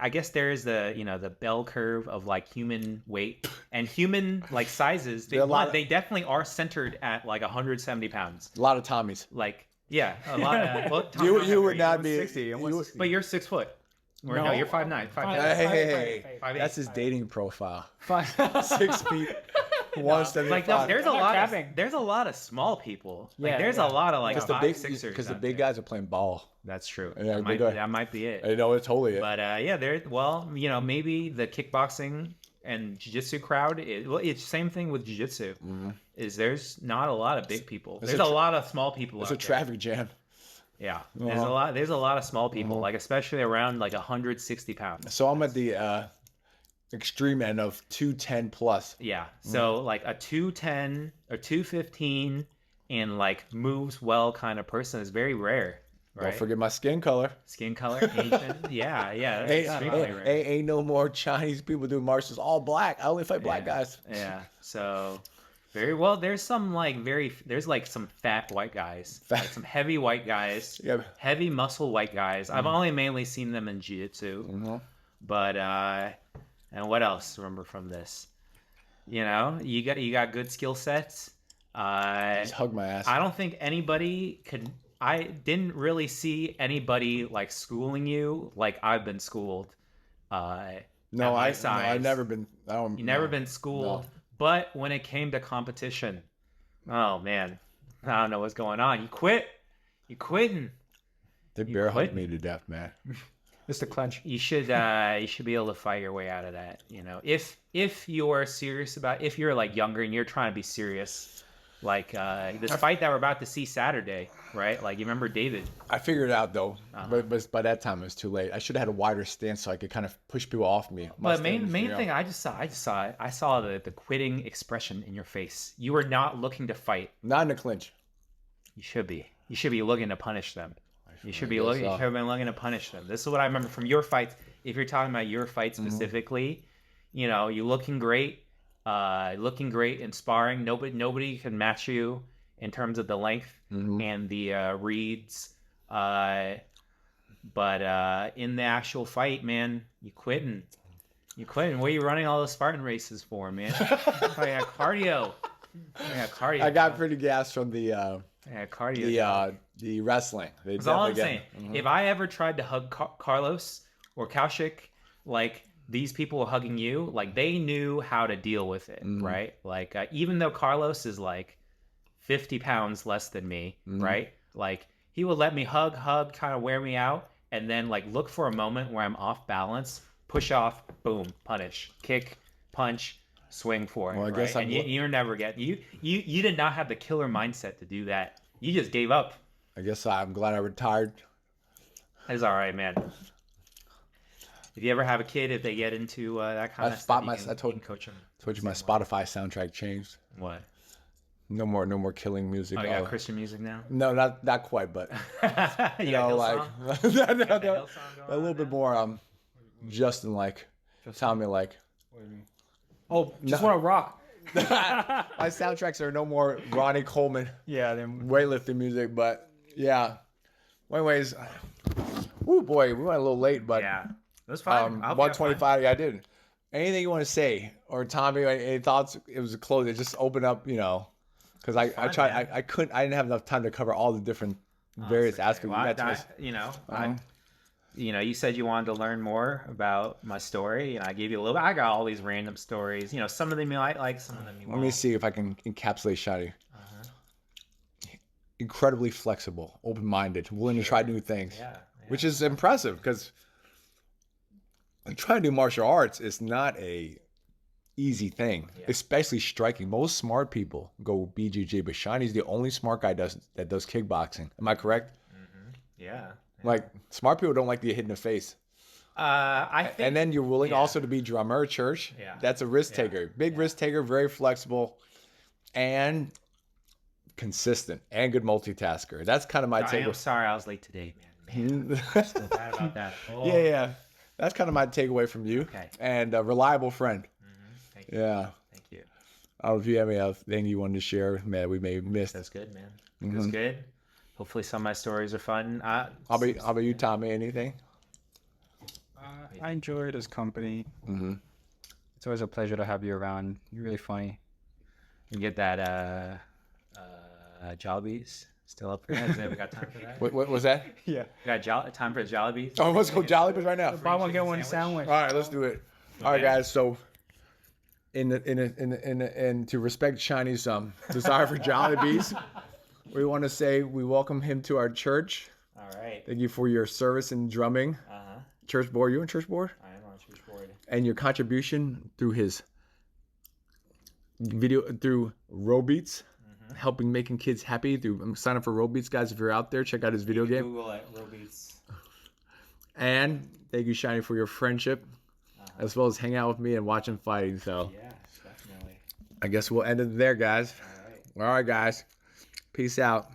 I guess there is the bell curve of like human weight and human like sizes. They definitely are centered at like 170 pounds. A lot of Tommies. Like. Yeah, a lot. You would not be 60. But you're 6 foot. No, you're 5'9". Hey, that's his dating profile. 6 feet, 175. Like no, there's a lot of small people. Like there's a lot of like 5'6"ers. Because the big guys are playing ball. That's true. Yeah, that might be it. I know it's totally it. But you know, maybe the kickboxing and jiu-jitsu crowd, it's the same thing with jiu-jitsu. Is there's not a lot of big people. There's a lot of small people. It's a traffic jam. Yeah, there's a lot of small people, like especially around like 160 pounds. So I'm at the extreme end of 210 plus. Yeah, so like a 210 or 215 and like moves well kind of person is very rare. Right? Don't forget my skin color. Skin color, Asian. yeah. Ain't no more Chinese people doing martials. All black. I only fight black guys. Yeah. So very well. There's some there's like some fat white guys, like some heavy white guys, heavy muscle white guys. I've only mainly seen them in jiu-jitsu. But and what else remember from this? You know, you got good skill sets. Just hug my ass. I don't think anybody could. I didn't really see anybody like schooling you like I've been schooled. I've never been. You've never been schooled. No. But when it came to competition, oh man, I don't know what's going on. You quit. You quitting. They bear hugged me to death, man. Just a clench. You should be able to fight your way out of that. You know, if you're serious if you're like younger and you're trying to be serious. Like this fight that we're about to see Saturday, right? Like you remember David. I figured it out though, but by that time it was too late. I should have had a wider stance so I could kind of push people off me. But main thing I saw the quitting expression in your face. You were not looking to fight. Not in the clinch. You should be. You should be looking to punish them. You should have been looking to punish them. This is what I remember from your fights. If you're talking about your fight specifically, you know, you're looking great. Looking great in sparring. Nobody can match you in terms of the length and the reads. But in the actual fight, man, you quitting. What are you running all those Spartan races for, man? Cardio. I got pretty gassed from the cardio. The wrestling. That's all I'm saying. If I ever tried to hug Carlos or Kaushik, like. These people hugging you, like they knew how to deal with it, right? Like even though Carlos is like 50 pounds less than me, right? Like he would let me hug, kind of wear me out, and then like look for a moment where I'm off balance, push off, boom, punish, kick, punch, swing for it. Well, I right? guess and you're never getting you did not have the killer mindset to do that. You just gave up. I guess I'm glad I retired. It's all right, man. If you ever have a kid, if they get into that kind of stuff, you can coach them. Told you my Spotify soundtrack changed. What? No more killing music. Oh, you got Christian music now? No, not quite, but you know, like a little bit more Justin like, Tommy like. What do you mean? Oh, just want to rock. My soundtracks are no more Ronnie Coleman. Yeah, then weightlifting music, but yeah. Anyways, oh boy, we went a little late, but yeah, that's fine. 125. Yeah, I did. Anything you want to say, or Tommy? Any thoughts? It was a close. It just opened up, because I tried. I couldn't. I didn't have enough time to cover all the different various aspects. Well, you said you wanted to learn more about my story, and I gave you a little bit. I got all these random stories. Some of them you might like, some of them you won't. Let me see if I can encapsulate Shadi. Incredibly flexible, open-minded, willing to try new things, which is impressive because trying to do martial arts is not a easy thing, especially striking. Most smart people go BJJ, but Shiny's the only smart guy that does kickboxing. Am I correct? Mm-hmm. Yeah. Like smart people don't like to get hit in the face. I think, and then you're willing also to be drummer, church. Yeah. That's a risk taker, big risk taker, very flexible, and consistent and good multitasker. That's kind of my takeaway. I'm sorry I was late today, man. I'm still bad about that. Oh. Yeah. That's kind of my takeaway from you. Okay. And a reliable friend. Mm-hmm. Thank you. Yeah. Thank you. I don't know if you have any other thing you wanted to share, man. We may have missed. That's good, man. That's good. Hopefully some of my stories are fun. How about you, Tommy? Anything? I enjoyed his company. Mm-hmm. It's always a pleasure to have you around. You're really funny. You get that Jollibees still up for that? We got time for that? What was that? Yeah. We got time for the Jollibees? Oh, let's go Jollibees right now. Buy one, get one sandwich. All right, let's do it. All right, guys. So, in to respect Shiny's desire for Jollibees, we want to say we welcome him to our church. All right. Thank you for your service in drumming. Church board. You in church board? I am on church board. And your contribution through his video through Robeats, helping making kids happy. Sign up for Robeats, guys. If you're out there, check out his video game. Google it, Robeats. And thank you, Shiny, for your friendship, as well as hang out with me and watching fighting. So yeah, definitely. I guess we'll end it there, guys. All right. All right, guys. Peace out.